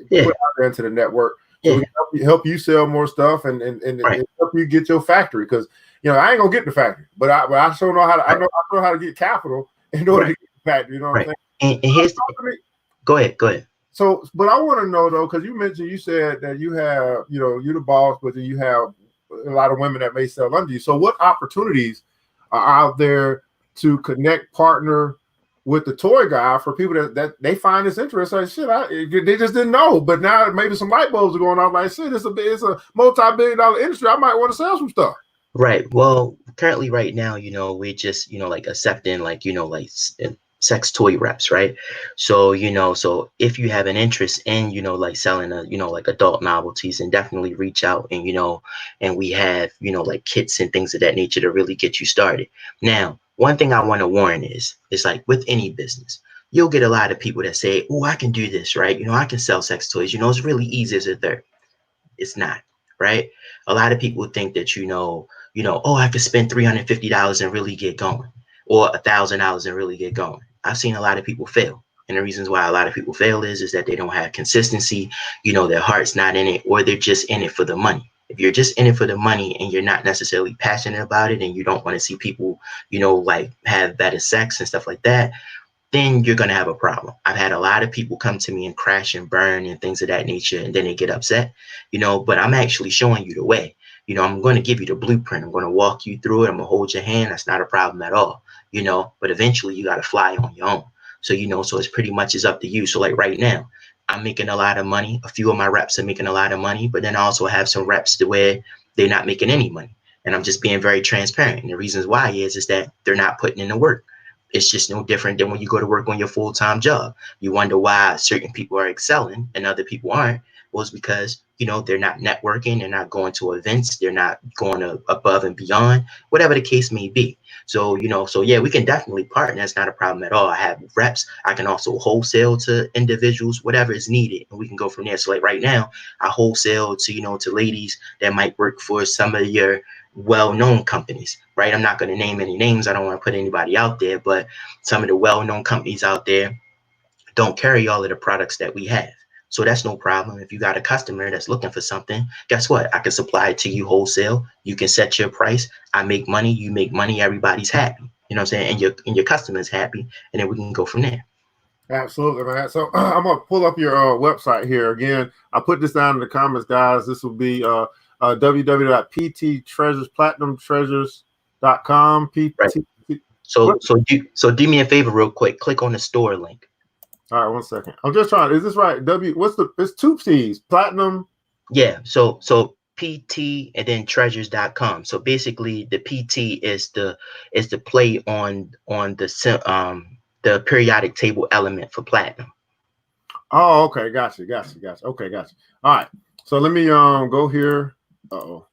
put out there into the network. So we can help you sell more stuff and help you get your factory. Because, I ain't gonna get the factory, but I sure know how to, I know how to get capital in order to get the factory. You know what I'm saying? And here's go ahead. So, but I want to know though, because you said that you have, you're the boss, but then you have a lot of women that may sell under you. So what opportunities are out there to connect, partner with the toy guy for people that they find this interesting? Like, shit, they just didn't know, but now maybe some light bulbs are going off. Like, shit, it's a multi-billion-dollar industry. I might want to sell some stuff. Right. Well, currently right now, we're just, like accepting sex toy reps, right? So, so if you have an interest in, like selling like adult novelties, and definitely reach out and, and we have, like kits and things of that nature to really get you started. Now, one thing I want to warn is like with any business, you'll get a lot of people that say, oh, I can do this, right? I can sell sex toys, it's really easy as a third. It's not, right? A lot of people think that, oh, I could spend $350 and really get going. or $1,000 and really get going. I've seen a lot of people fail. And the reasons why a lot of people fail is that they don't have consistency, their heart's not in it, or they're just in it for the money. If you're just in it for the money and you're not necessarily passionate about it and you don't want to see people, like have better sex and stuff like that, then you're going to have a problem. I've had a lot of people come to me and crash and burn and things of that nature, and then they get upset, but I'm actually showing you the way. I'm going to give you the blueprint. I'm going to walk you through it. I'm going to hold your hand. That's not a problem at all, but eventually you got to fly on your own. So, so it's pretty much is up to you. So like right now, I'm making a lot of money. A few of my reps are making a lot of money, but then I also have some reps to where they're not making any money. And I'm just being very transparent. And the reasons why is that they're not putting in the work. It's just no different than when you go to work on your full-time job. You wonder why certain people are excelling and other people aren't. Well, it's because, they're not networking. They're not going to events. They're not going above and beyond, whatever the case may be. So, yeah, we can definitely partner. That's not a problem at all. I have reps. I can also wholesale to individuals, whatever is needed. And we can go from there. So like right now, I wholesale to, to ladies that might work for some of your well-known companies, right? I'm not going to name any names. I don't want to put anybody out there, but some of the well-known companies out there don't carry all of the products that we have. So that's no problem. If you got a customer that's looking for something, guess what? I can supply it to you wholesale. You can set your price. I make money. You make money. Everybody's happy. You know what I'm saying? And your customer's happy. And then we can go from there. Absolutely, man. So I'm going to pull up your website here. Again, I put this down in the comments, guys. This will be www.pttreasures.platinumtreasures.com. Right. So do me a favor real quick. Click on the store link. All right, 1 second. I'm just trying. Is this right? It's 2 T's. Platinum. Yeah. So PT and then treasures.com. So basically the PT is the play on the periodic table element for platinum. Oh, okay. Gotcha. Okay, gotcha. All right. So let me go here. All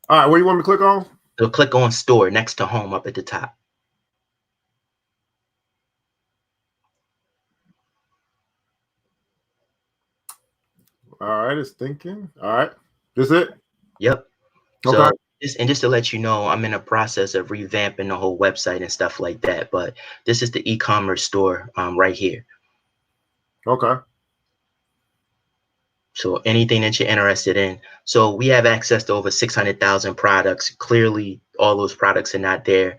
right, where you want me to click on? So click on store next to home up at the top. All right, it's thinking. All right, this it? Yep. Okay. So just to let you know, I'm in a process of revamping the whole website and stuff like that. But this is the e-commerce store right here. Okay. So anything that you're interested in. So we have access to over 600,000 products. Clearly, all those products are not there,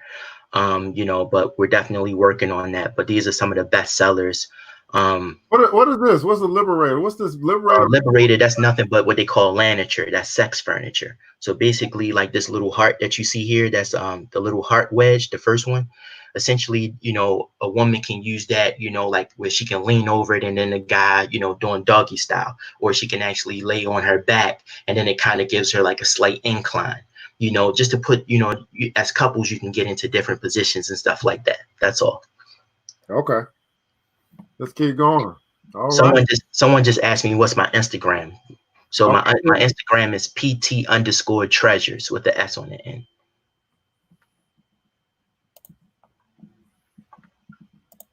but we're definitely working on that. But these are some of the best sellers. What is this? What's the Liberator? What's this Liberator? Liberator, that's nothing but what they call laniture. That's sex furniture. So basically, like this little heart that you see here, that's the little heart wedge, the first one. Essentially, a woman can use that, like where she can lean over it and then the guy, doing doggy style, or she can actually lay on her back and then it kind of gives her like a slight incline, just to put, as couples, you can get into different positions and stuff like that. That's all. Okay. Let's keep going. All right. Someone just asked me what's my Instagram. So my Instagram is PT_treasures with the S on the end.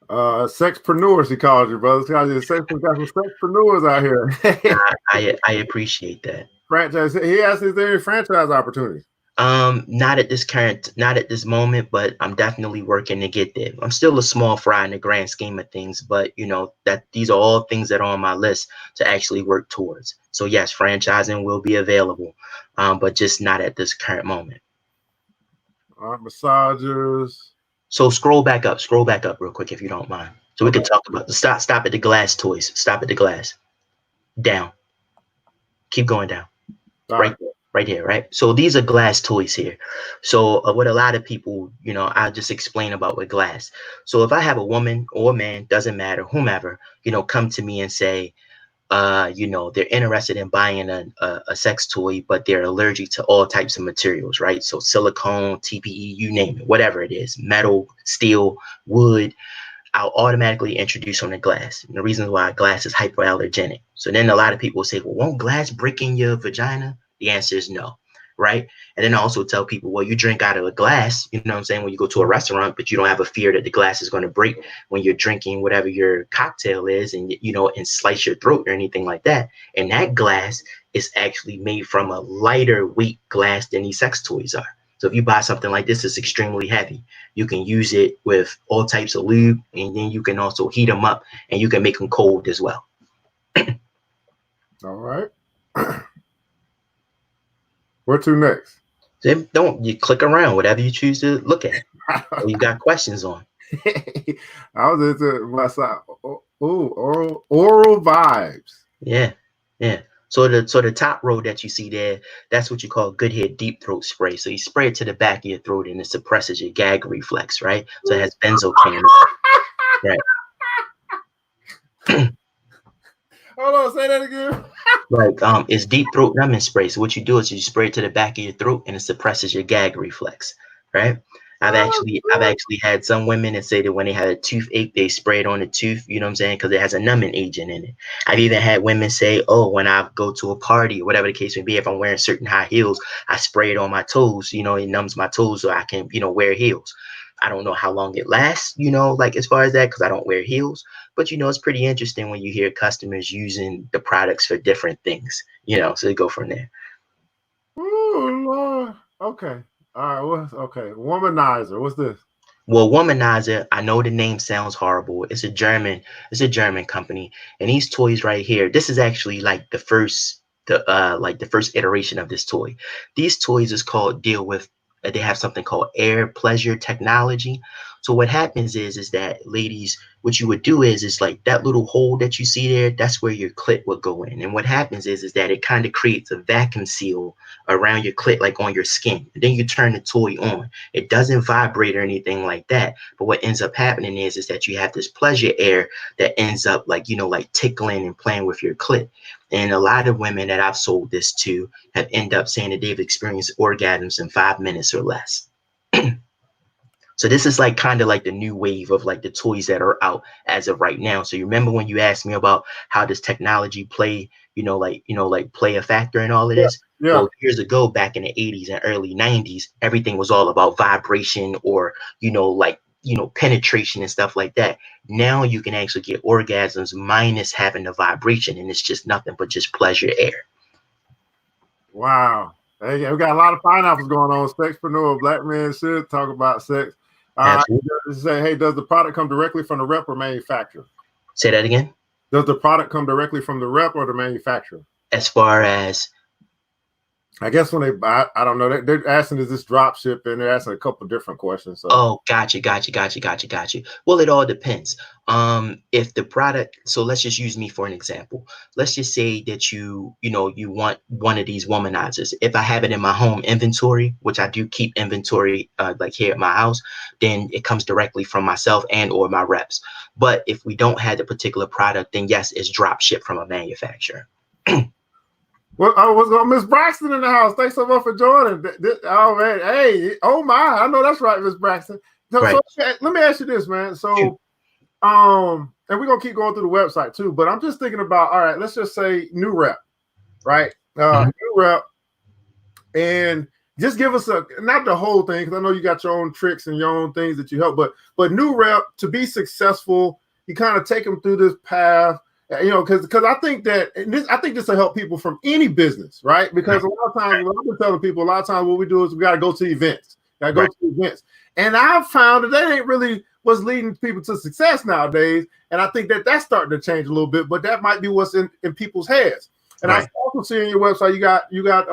Sexpreneurs, he calls you, brothers. We got some sexpreneurs out here. I appreciate that. Franchise. He asked, is there any franchise opportunities? Not at this moment, but I'm definitely working to get there. I'm still a small fry in the grand scheme of things, but that these are all things that are on my list to actually work towards. So yes, franchising will be available, but just not at this current moment. All right, massagers. So scroll back up real quick if you don't mind. So we can talk about the stop at the glass toys. Stop at the glass. Down. Keep going down. Right here, right? So these are glass toys here. So what a lot of people, I'll just explain about with glass. So if I have a woman or a man, doesn't matter, whomever, come to me and say, they're interested in buying a sex toy, but they're allergic to all types of materials, right? So silicone, TPE, you name it, whatever it is, metal, steel, wood, I'll automatically introduce them to glass. And the reason why glass is hypoallergenic. So then a lot of people say, well, won't glass break in your vagina? The answer is no, right? And then I also tell people, well, you drink out of a glass, you know what I'm saying, when you go to a restaurant, but you don't have a fear that the glass is going to break when you're drinking whatever your cocktail is and, and slice your throat or anything like that. And that glass is actually made from a lighter weight glass than these sex toys are. So if you buy something like this, it's extremely heavy. You can use it with all types of lube, and then you can also heat them up, and you can make them cold as well. All right. Where to next? So don't you click around, whatever you choose to look at. Or you got questions on. I was into my side. Oral vibes. Yeah, yeah. So the top row that you see there, that's what you call good head deep throat spray. So you spray it to the back of your throat, and it suppresses your gag reflex, right? So it has benzocaine, right? Hold on, say that again. Like it's deep throat numbing spray. So what you do is you spray it to the back of your throat, and it suppresses your gag reflex, right? I've actually had some women that say that when they had a toothache, they spray it on the tooth, you know what I'm saying? Because it has a numbing agent in it. I've even had women say, oh, when I go to a party or whatever the case may be, if I'm wearing certain high heels, I spray it on my toes, you know, it numbs my toes so I can, you know, wear heels. I don't know how long it lasts, you know, like as far as that, because I don't wear heels. But, you know, it's pretty interesting when you hear customers using the products for different things, you know, so they go from there. Oh, Lord. Okay. All right. Okay. Womanizer. What's this? Well, Womanizer, I know the name sounds horrible. It's a German company. And these toys right here, this is actually like the first iteration of this toy. These toys they have something called air pleasure technology. So what happens is that ladies, what you would do is like that little hole that you see there, that's where your clit would go in. And what happens is that it kind of creates a vacuum seal around your clit, like on your skin. And then you turn the toy on. It doesn't vibrate or anything like that. But what ends up happening is that you have this pleasure air that ends up like, you know, like tickling and playing with your clit. And a lot of women that I've sold this to have ended up saying that they've experienced orgasms in 5 minutes or less. So this is like kind of like the new wave of like the toys that are out as of right now. So you remember when you asked me about how does technology play, play a factor in all of this? Yeah. Well, years ago, back in the 80s and early 90s, everything was all about vibration or, penetration and stuff like that. Now you can actually get orgasms minus having the vibration, and it's just nothing but just pleasure air. Wow. Hey, we got a lot of pineapples going on. Sexpreneur, black men should talk about sex. Say, hey, does the product come directly from the rep or manufacturer? Say that again. Does the product come directly from the rep or the manufacturer? As far as, I guess when they buy, I don't know. They're asking, is this drop ship? And they're asking a couple different questions. So. Oh, gotcha. Well, it all depends. If the product, so let's just use me for an example. Let's just say that you want one of these womanizers. If I have it in my home inventory, which I do keep inventory like here at my house, then it comes directly from myself and or my reps. But if we don't have the particular product, then yes, it's drop shipped from a manufacturer. Well, I was going Miss Braxton in the house. Thanks so much for joining. Oh man, hey, oh my, I know that's right, Miss Braxton. So, right. So let me ask you this, man. So, and we're gonna keep going through the website too. But I'm just thinking about, all right, let's just say new rep, right? New rep, and just give us not the whole thing, because I know you got your own tricks and your own things that you help, but new rep to be successful, you kind of take them through this path. Because I think that this will help people from any business, right? Because a lot of times, what I've been telling people, a lot of times what we do is we got to go to events. And I've found that ain't really what's leading people to success nowadays. And I think that starting to change a little bit, but that might be what's in people's heads. And I also see on your website, you got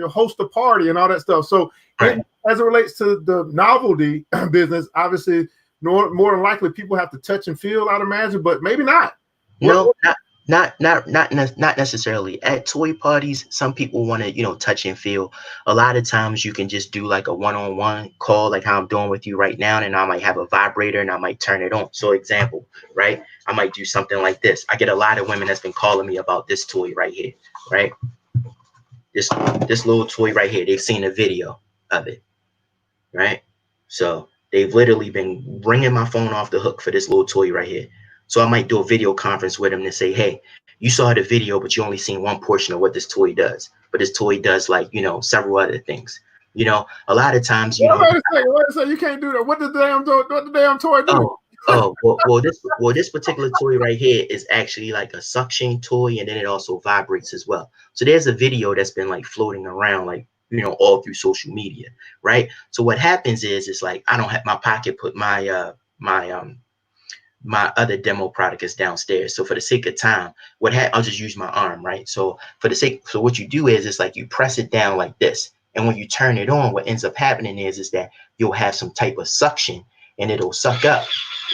host a party and all that stuff. So as it relates to the novelty business, obviously more than likely people have to touch and feel, I'd imagine, but maybe not. No, not necessarily. At toy parties, some people want to, touch and feel. A lot of times you can just do like a one-on-one call, like how I'm doing with you right now, and I might have a vibrator and I might turn it on. So example, right? I might do something like this. I get a lot of women that's been calling me about this toy right here, right? This little toy right here. They've seen a video of it, right? So they've literally been ringing my phone off the hook for this little toy right here. So I might do a video conference with them to say, hey, you saw the video, but you only seen one portion of what this toy does. But this toy does several other things. A lot of times, wait a second, you can't do that. What the damn toy do? This particular toy right here is actually like a suction toy, and then it also vibrates as well. So there's a video that's been like floating around, like all through social media, right? So what happens is, it's like, I don't have my pocket, put my my other demo product is downstairs. So for the sake of time, I'll just use my arm, right? So so what you do is, it's like you press it down like this. And when you turn it on, what ends up happening is that you'll have some type of suction, and it'll suck up,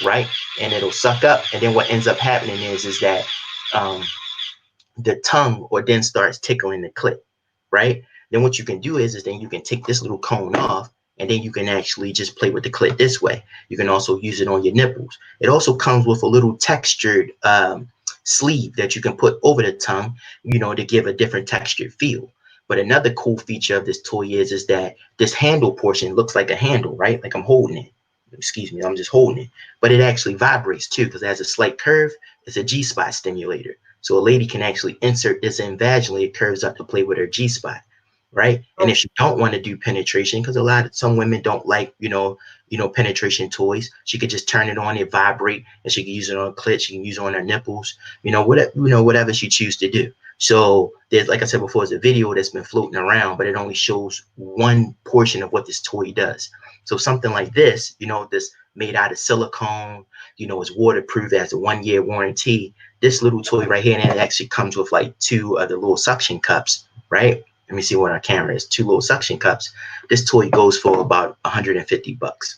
right? And it'll suck up. And then what ends up happening is that the tongue or then starts tickling the clit, right? Then what you can do is then you can take this little cone off, and then you can actually just play with the clit this way. You can also use it on your nipples. It also comes with a little textured sleeve that you can put over the tongue, to give a different textured feel. But another cool feature of this toy is that this handle portion looks like a handle, right? Like I'm holding it. Excuse me, I'm just holding it. But it actually vibrates too, because it has a slight curve. It's a G-spot stimulator. So a lady can actually insert this in vaginally. It curves up to play with her G-spot, right? And if she don't want to do penetration, because some women don't like, penetration toys, she could just turn it on, it vibrate, and she can use it on her clit, she can use it on her nipples, whatever she chooses to do. So there's, like I said before, there's a video that's been floating around, but it only shows one portion of what this toy does. So something like this, this made out of silicone, it's waterproof, it has a 1-year warranty. This little toy right here, and it actually comes with like 2 of the little suction cups, right? Let me see what our camera is. 2 little suction cups. This toy goes for about $150.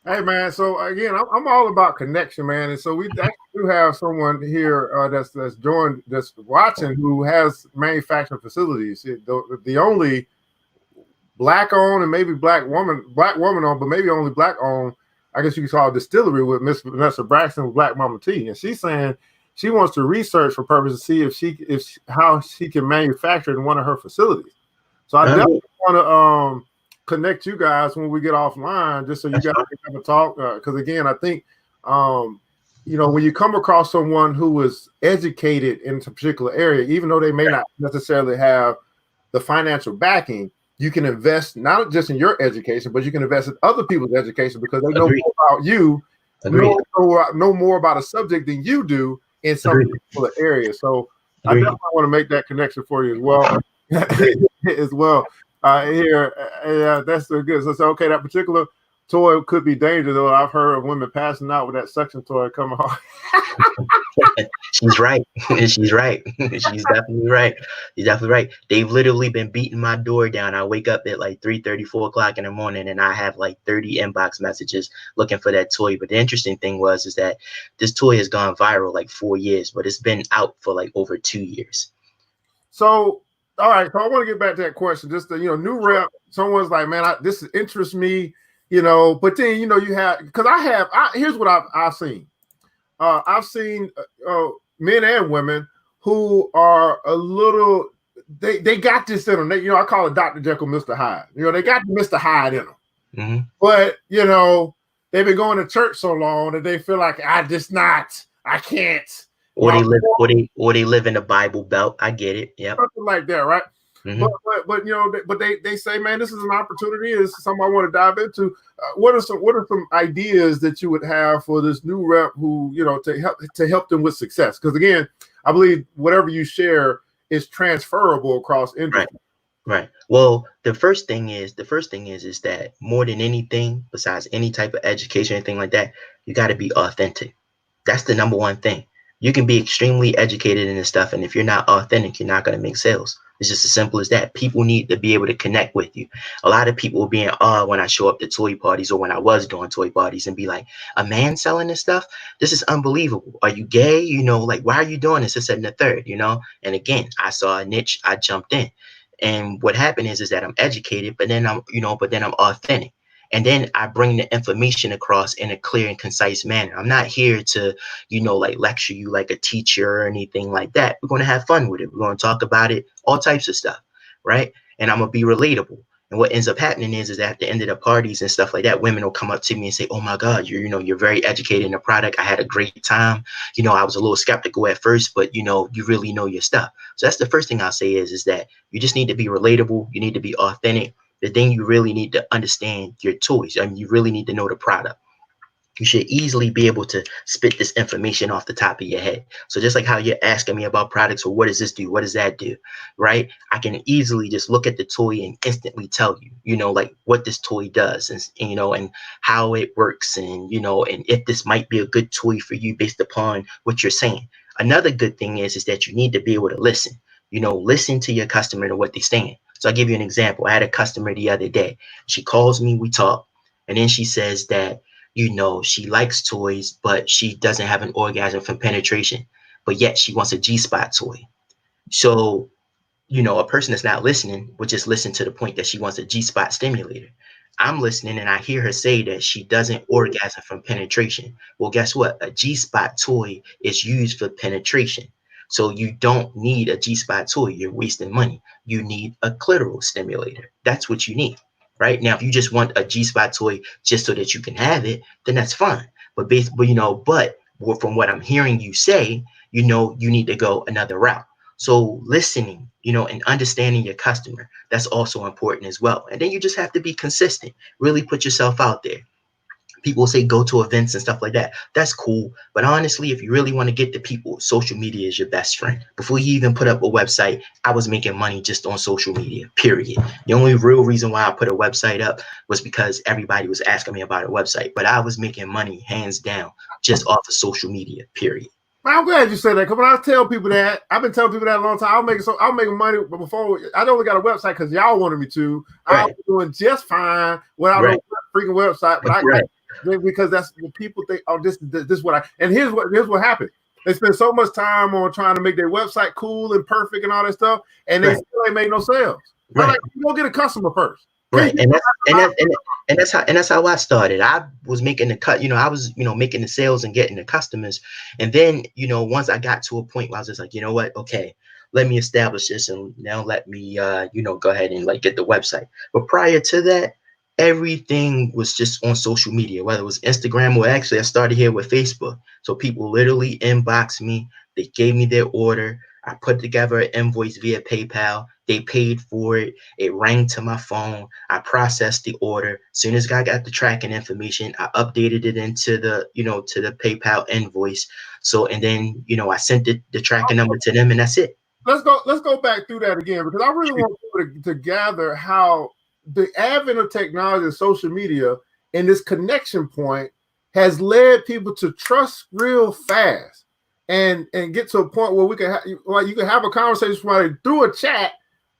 Hey man, so again, I'm all about connection, man, and so we actually do have someone here that's joined, that's watching, who has manufacturing facilities. The only black-owned and maybe black woman-owned, but maybe only black-owned, I guess you could call it, distillery with Miss Vanessa Braxton with Black Mama T, and she's saying she wants to research for purpose to see how she can manufacture it in one of her facilities. So I definitely want to connect you guys when we get offline, just so you guys can have a talk. Because again, I think when you come across someone who is educated in a particular area, even though they may not necessarily have the financial backing, you can invest not just in your education, but you can invest in other people's education, because they know more about you, know more about a subject than you do in some particular area. So I definitely want to make that connection for you as well. That's so good. So okay, that particular toy could be dangerous, though. I've heard of women passing out with that suction toy coming off. She's right. She's right. She's definitely right. She's definitely right. They've literally been beating my door down. I wake up at like 3:30, 4 o'clock in the morning, and I have like 30 inbox messages looking for that toy. But the interesting thing is that this toy has gone viral like 4 years, but it's been out for like over 2 years. So, all right. So I want to get back to that question. Just the, new rep, someone's like, man, this interests me, but then, you have, because here's what I've seen. I've seen men and women who are a little, they got this in them. I call it Dr. Jekyll, Mr. Hyde. They got Mr. Hyde in them. Mm-hmm. But, they've been going to church so long that they feel like I can't. Or they live in the Bible Belt. I get it. Yeah. Something like that, right? Mm-hmm. But they say, man, this is an opportunity. This is something I want to dive into. What are some ideas that you would have for this new rep who, to help them with success? Because again, I believe whatever you share is transferable across industry. Right. Well, the first thing is that more than anything, besides any type of education, anything like that, you got to be authentic. That's the number one thing. You can be extremely educated in this stuff, and if you're not authentic, you're not going to make sales. It's just as simple as that. People need to be able to connect with you. A lot of people will be in awe when I show up to toy parties, or when I was doing toy parties, and be like, a man selling this stuff? This is unbelievable. Are you gay? Why are you doing this? This and the third, And again, I saw a niche, I jumped in. And what happened is that I'm educated, but then I'm authentic. And then I bring the information across in a clear and concise manner. I'm not here to, lecture you like a teacher or anything like that. We're going to have fun with it. We're going to talk about it, all types of stuff, right? And I'm going to be relatable. And what ends up happening is that at the end of the parties and stuff like that, women will come up to me and say, oh my God, you're very educated in the product. I had a great time. I was a little skeptical at first, but you really know your stuff. So that's the first thing I'll say is that you just need to be relatable. You need to be authentic. But then you really need to understand your toys. You really need to know the product. You should easily be able to spit this information off the top of your head. So just like how you're asking me about products, or what does this do? What does that do? Right? I can easily just look at the toy and instantly tell you, like what this toy does and how it works and if this might be a good toy for you based upon what you're saying. Another good thing is that you need to be able to listen, listen to your customer and what they're saying. So I'll give you an example. I had a customer the other day. She calls me, we talk, and then she says that she likes toys, but she doesn't have an orgasm from penetration, but yet she wants a G-spot toy. So, a person that's not listening would just listen to the point that she wants a G-spot stimulator. I'm listening and I hear her say that she doesn't orgasm from penetration. Well, guess what? A G-spot toy is used for penetration. So you don't need a G-spot toy. You're wasting money. You need a clitoral stimulator. That's what you need. Right now, if you just want a G-spot toy just so that you can have it, then that's fine. But from what I'm hearing you say, you need to go another route. So listening, and understanding your customer, that's also important as well. And then you just have to be consistent, really put yourself out there. People say go to events and stuff like that. That's cool. But honestly, if you really want to get to people, social media is your best friend. Before you even put up a website, I was making money just on social media, period. The only real reason why I put a website up was because everybody was asking me about a website. But I was making money, hands down, just off of social media, period. I'm glad you said that, because when I tell people that, I've been telling people that a long time. I'm making money, but before I only got a website because y'all wanted me to. Right. I was doing just fine without a freaking website, but because that's what people think. Oh, this is what and here's what happened. They spend so much time on trying to make their website cool and perfect and all that stuff, and they still ain't made no sales. Right. Like, you go get a customer first. Right, and that's how I started. I was making the cut, I was making the sales and getting the customers, and then once I got to a point where I was just like, you know what, okay, let me establish this, and now let me go ahead and get the website. But prior to that, everything was just on social media, whether it was Instagram or actually I started here with Facebook. So people literally inboxed me, they gave me their order. I put together an invoice via PayPal. They paid for it. It rang to my phone. I processed the order. As soon as I got the tracking information, I updated it into the, to the PayPal invoice. So, and then, I sent the tracking number to them, and that's it. Let's go back through that again, because I really want people to gather how the advent of technology and social media and this connection point has led people to trust real fast. And get to a point where you can have a conversation with somebody through a chat,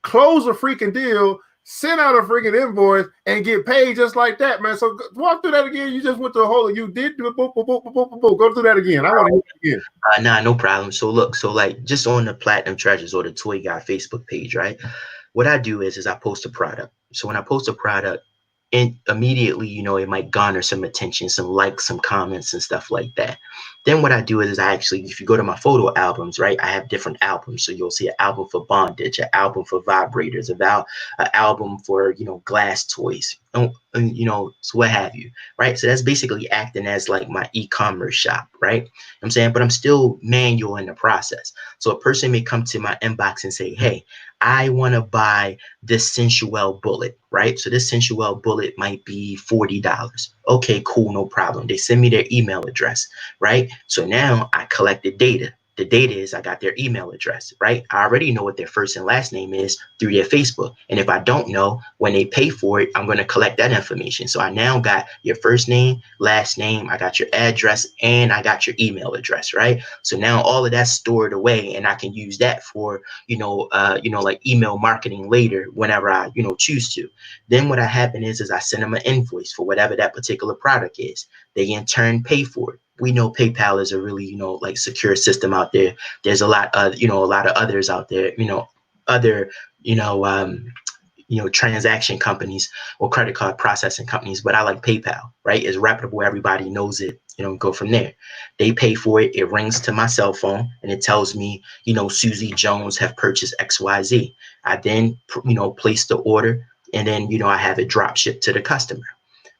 close a freaking deal, send out a freaking invoice, and get paid just like that, man. So walk through that again. You just went through a whole. You did do it. Boop, boop, boop, boop, boop, boop. Go through that again. I want to hear it again. Nah, no problem. So look, just on the Platinum Treasures or the Toy Guy Facebook page, right? What I do is I post a product. So when I post a product, and immediately, it might garner some attention, some likes, some comments and stuff like that. Then what I do is if you go to my photo albums, right, I have different albums. So you'll see an album for bondage, an album for vibrators, an album for, glass toys, so what have you, right? So that's basically acting as like my e-commerce shop, right? I'm saying, but I'm still manual in the process. So a person may come to my inbox and say, hey, I want to buy this Sensual bullet, right? So this Sensual bullet might be $40. Okay, cool, no problem. They send me their email address, right? So now I collect the data. The data is I got their email address, right? I already know what their first and last name is through their Facebook. And if I don't know, when they pay for it, I'm going to collect that information. So I now got your first name, last name, I got your address, and I got your email address, right? So now all of that's stored away, and I can use that for, like email marketing later whenever I, choose to. Then what happen is I send them an invoice for whatever that particular product is. They in turn pay for it. We know PayPal is a really, secure system out there. There's a lot of others out there, other, transaction companies or credit card processing companies, but I like PayPal, right? It's reputable. Everybody knows it, go from there. They pay for it. It rings to my cell phone and it tells me, Susie Jones have purchased XYZ. I then, place the order, and then, I have it drop shipped to the customer.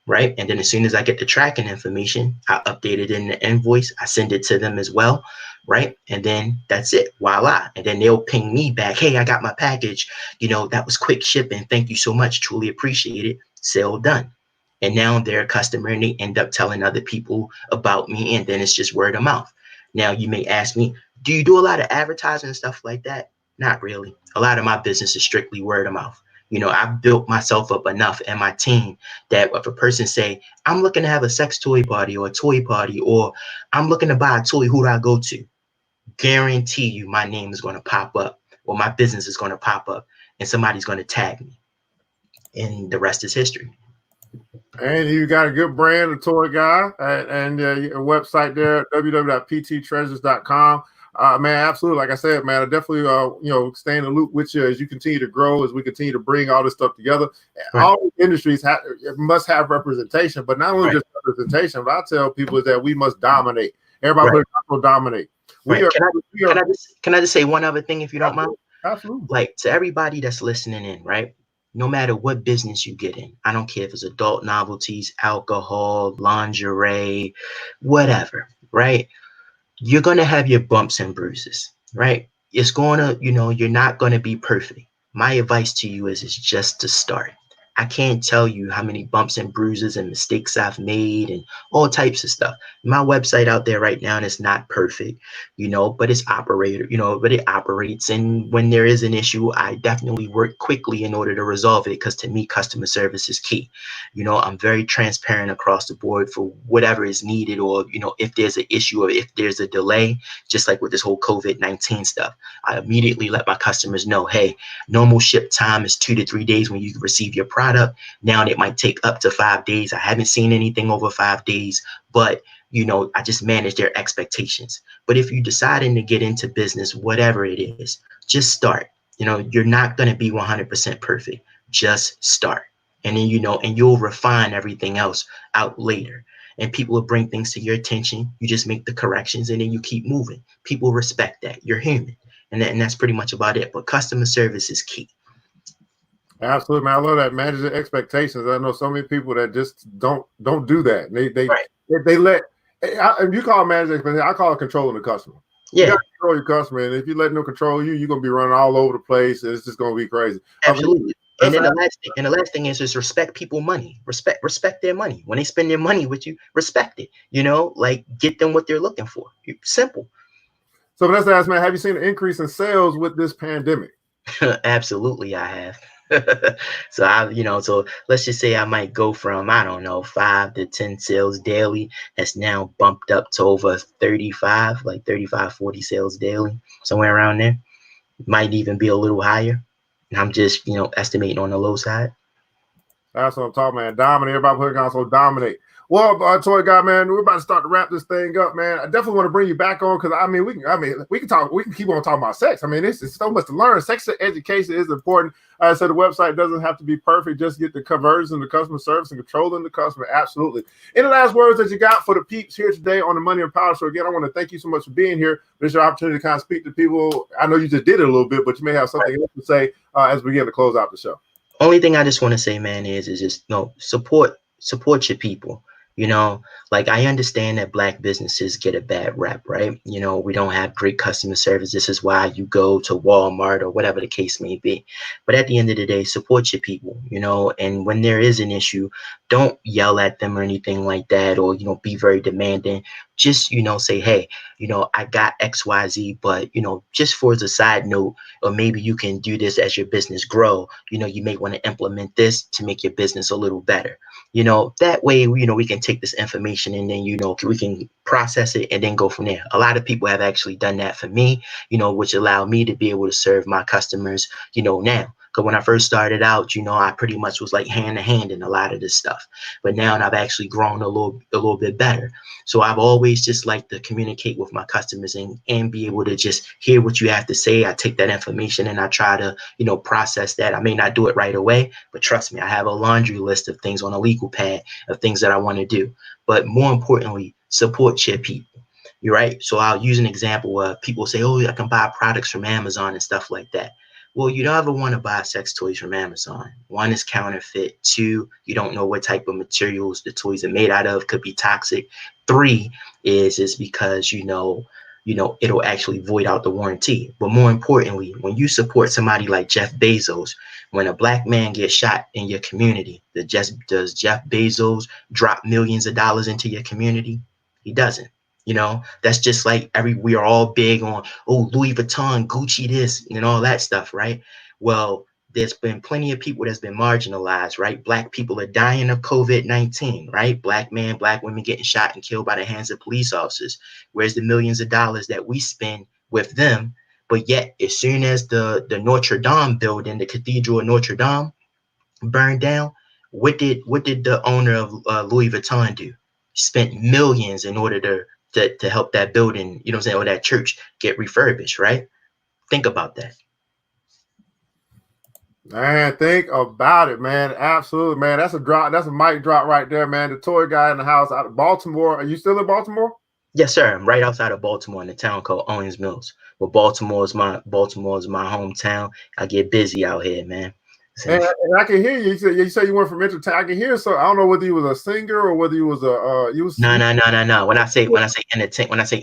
Right. And then as soon as I get the tracking information, I update it in the invoice. I send it to them as well. Right. And then that's it. Voila. And then they'll ping me back. Hey, I got my package. That was quick shipping. Thank you so much. Truly appreciate it. Sale done. And now they're a customer and they end up telling other people about me. And then it's just word of mouth. Now you may ask me, do you do a lot of advertising and stuff like that? Not really. A lot of my business is strictly word of mouth. I've built myself up enough and my team that if a person say, I'm looking to have a sex toy party or a toy party, or I'm looking to buy a toy, who do I go to? Guarantee you my name is going to pop up, or my business is going to pop up, and somebody's going to tag me. And the rest is history. And you got a good brand, a toy guy, and your website there, www.pttreasures.com. Man, absolutely. Like I said, man, I definitely, stay in the loop with you as you continue to grow, as we continue to bring all this stuff together. Right. All industries must have representation, but not only just representation, but I tell people is that we must dominate. Everybody will dominate. Right. Can I just say one other thing, if you don't mind? Absolutely. Like, to everybody that's listening in, right? No matter what business you get in, I don't care if it's adult novelties, alcohol, lingerie, whatever, right? You're going to have your bumps and bruises, right? It's going to, you're not going to be perfect. My advice to you is just to start. I can't tell you how many bumps and bruises and mistakes I've made and all types of stuff. My website out there right now, and it's not perfect, but it's but it operates. And when there is an issue, I definitely work quickly in order to resolve it, because to me, customer service is key. I'm very transparent across the board for whatever is needed, or, if there's an issue or if there's a delay, just like with this whole COVID-19 stuff, I immediately let my customers know, hey, normal ship time is 2 to 3 days when you receive your product. Now it might take up to 5 days. I haven't seen anything over 5 days, but I just manage their expectations. But if you're deciding to get into business, whatever it is, just start. You're not going to be 100% perfect. Just start. And then, and you'll refine everything else out later. And people will bring things to your attention. You just make the corrections and then you keep moving. People respect that. You're human. And that's pretty much about it. But customer service is key. Absolutely, man. I love that. Manage the expectations. I know so many people that just don't do that. They let, you call it manage expectations. I call it controlling the customer. Yeah. You got to control your customer, and if you let them control you, you're gonna be running all over the place, and it's just gonna be crazy. Absolutely. And then the last thing is just respect people money. Respect their money. When they spend their money with you, respect it. Like, get them what they're looking for. Simple. So let's ask, man, have you seen an increase in sales with this pandemic? Absolutely, I have. So so let's just say I might go from, 5 to 10 sales daily. That's now bumped up to over 35, like 35, 40 sales daily, somewhere around there. Might even be a little higher. And I'm just, estimating on the low side. That's what I'm talking, man. Dominate. Everybody put it on, so dominate. Well, toy guy, man, we're about to start to wrap this thing up, man. I definitely want to bring you back on, because we can keep on talking about sex. It's so much to learn. Sex education is important. So the website doesn't have to be perfect. Just get the conversions and the customer service and controlling the customer. Absolutely. Any last words that you got for the peeps here today on the Money and Power Show? Again, I want to thank you so much for being here. This is your opportunity to kind of speak to people. I know you just did it a little bit, but you may have something else to say as we begin to close out the show. Only thing I just want to say, man, is just support your people. Like, I understand that Black businesses get a bad rep, right? We don't have great customer service. This is why you go to Walmart or whatever the case may be. But at the end of the day, support your people, and when there is an issue, don't yell at them or anything like that, or, be very demanding. Just, say, hey, I got XYZ, but, just for as a side note, or maybe you can do this as your business grow. You may want to implement this to make your business a little better. That way, we can take this information and then, we can process it and then go from there. A lot of people have actually done that for me, which allowed me to be able to serve my customers, now. Because when I first started out, I pretty much was like hand to hand in a lot of this stuff. But now I've actually grown a little bit better. So I've always just liked to communicate with my customers and be able to just hear what you have to say. I take that information and I try to, process that. I may not do it right away, but trust me, I have a laundry list of things on a legal pad of things that I want to do. But more importantly, support your people. You're right. So I'll use an example of people say, oh, I can buy products from Amazon and stuff like that. Well, you don't ever want to buy sex toys from Amazon. 1 is counterfeit. 2, you don't know what type of materials the toys are made out of. Could be toxic. 3 is because, it'll actually void out the warranty. But more importantly, when you support somebody like Jeff Bezos, when a black man gets shot in your community, does Jeff Bezos drop millions of dollars into your community? He doesn't. That's just like we are all big on, Louis Vuitton, Gucci, this and all that stuff, right? Well, there's been plenty of people that's been marginalized, right? Black people are dying of COVID-19, right? Black men, black women getting shot and killed by the hands of police officers. Where's the millions of dollars that we spend with them? But yet, as soon as the Notre Dame building, the Cathedral of Notre Dame, burned down, what did the owner of Louis Vuitton do? Spent millions in order to help that building, or that church get refurbished, right? Think about that. Man, think about it, man. Absolutely, man. That's a drop. That's a mic drop right there, man. The toy guy in the house out of Baltimore. Are you still in Baltimore? Yes, sir. I'm right outside of Baltimore in a town called Owings Mills. But Baltimore is my hometown. I get busy out here, man. And I can hear you. You say you went from entertainment. I can hear. So I don't know whether you was a singer or whether you was a No. When I say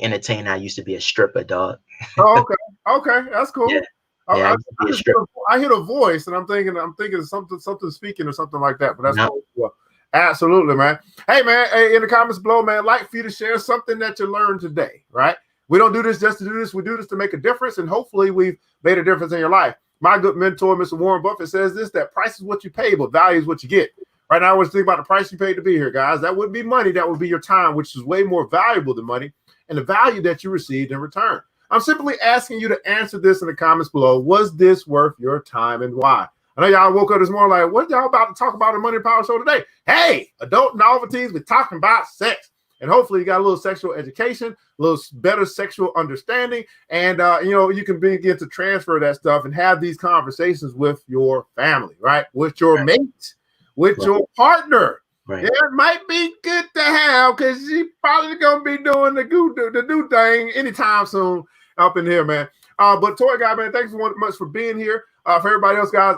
entertain, I used to be a stripper, dog. Oh, okay, that's cool. Yeah. I hear a voice, and I'm thinking of something speaking or something like that. But that's cool. Well, absolutely, man. Hey, man. Hey, in the comments below, man, I'd like for you to share something that you learned today. Right? We don't do this just to do this. We do this to make a difference, and hopefully, we've made a difference in your life. My good mentor, Mr. Warren Buffett, says this: that price is what you pay, but value is what you get. Right now, I always think about the price you paid to be here, guys. That wouldn't be money. That would be your time, which is way more valuable than money, and the value that you received in return. I'm simply asking you to answer this in the comments below. Was this worth your time and why? I know y'all woke up this morning like, what y'all about to talk about on Money Power Show today? Hey, adult novelties, we're talking about sex. And hopefully you got a little sexual education, a little better sexual understanding. And, you can begin to transfer that stuff and have these conversations with your family, right? With your mate, with your partner. Right. Yeah, it might be good to have because she probably going to be doing the do thing anytime soon up in here, man. But Toy Guy, man, thanks so much for being here. For everybody else, guys,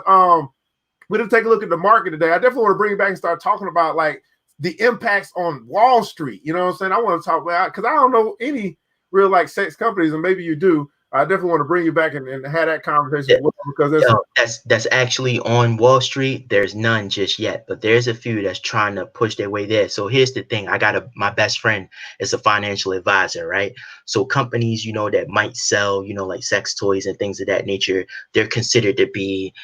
we're going to take a look at the market today. I definitely want to bring you back and start talking about, like, the impacts on Wall Street. You know what I'm saying? I want to talk about, because I don't know any real, like, sex companies, and maybe you do. I definitely want to bring you back and have that conversation with them, because that's actually on Wall Street. There's none just yet, but there's a few that's trying to push their way there. So here's the thing: my best friend is a financial advisor, right? So companies, that might sell, like sex toys and things of that nature, they're considered to be,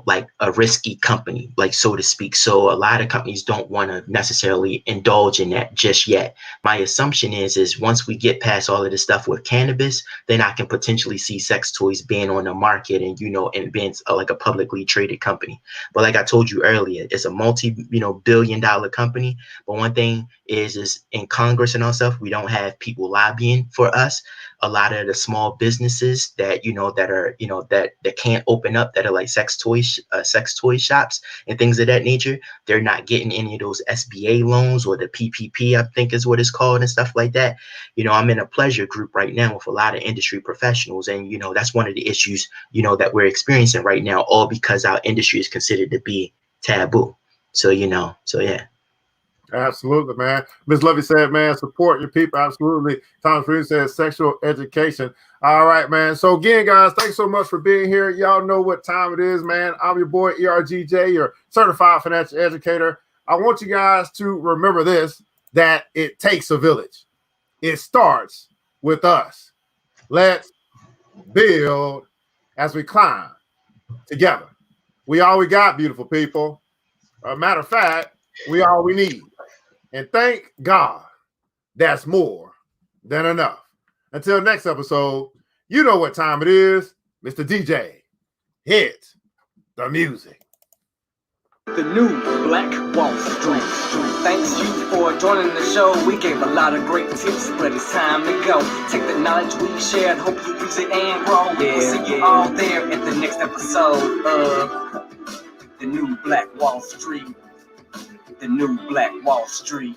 like a risky company, like, so to speak. So a lot of companies don't want to necessarily indulge in that just yet. My assumption is once we get past all of this stuff with cannabis, then I can potentially see sex toys being on the market and, and being like a publicly traded company. But like I told you earlier, it's a multi-billion-dollar company. But one thing is in Congress and all stuff, we don't have people lobbying for us. A lot of the small businesses that, that can't open up, that are like sex toy shops and things of that nature, they're not getting any of those SBA loans or the PPP, I think is what it's called, and stuff like that. I'm in a pleasure group right now with a lot of industry professionals, and that's one of the issues that we're experiencing right now, all because our industry is considered to be taboo. So yeah. Absolutely, man. Ms. Lovey said, man, support your people. Absolutely. Thomas Freeman said sexual education. All right, man. So again, guys, thanks so much for being here. Y'all know what time it is, man. I'm your boy, ERGJ, your certified financial educator. I want you guys to remember this, that it takes a village. It starts with us. Let's build as we climb together. We all we got, beautiful people. Matter of fact, we all we need. And thank God that's more than enough. Until next episode, you know what time it is. Mr. DJ, hit the music. The new Black Wall Street. Thanks you for joining the show. We gave a lot of great tips, but it's time to go. Take the knowledge we shared, hope you use it and grow. We'll see you all there at the next episode of The New Black Wall Street. The New Black Wall Street.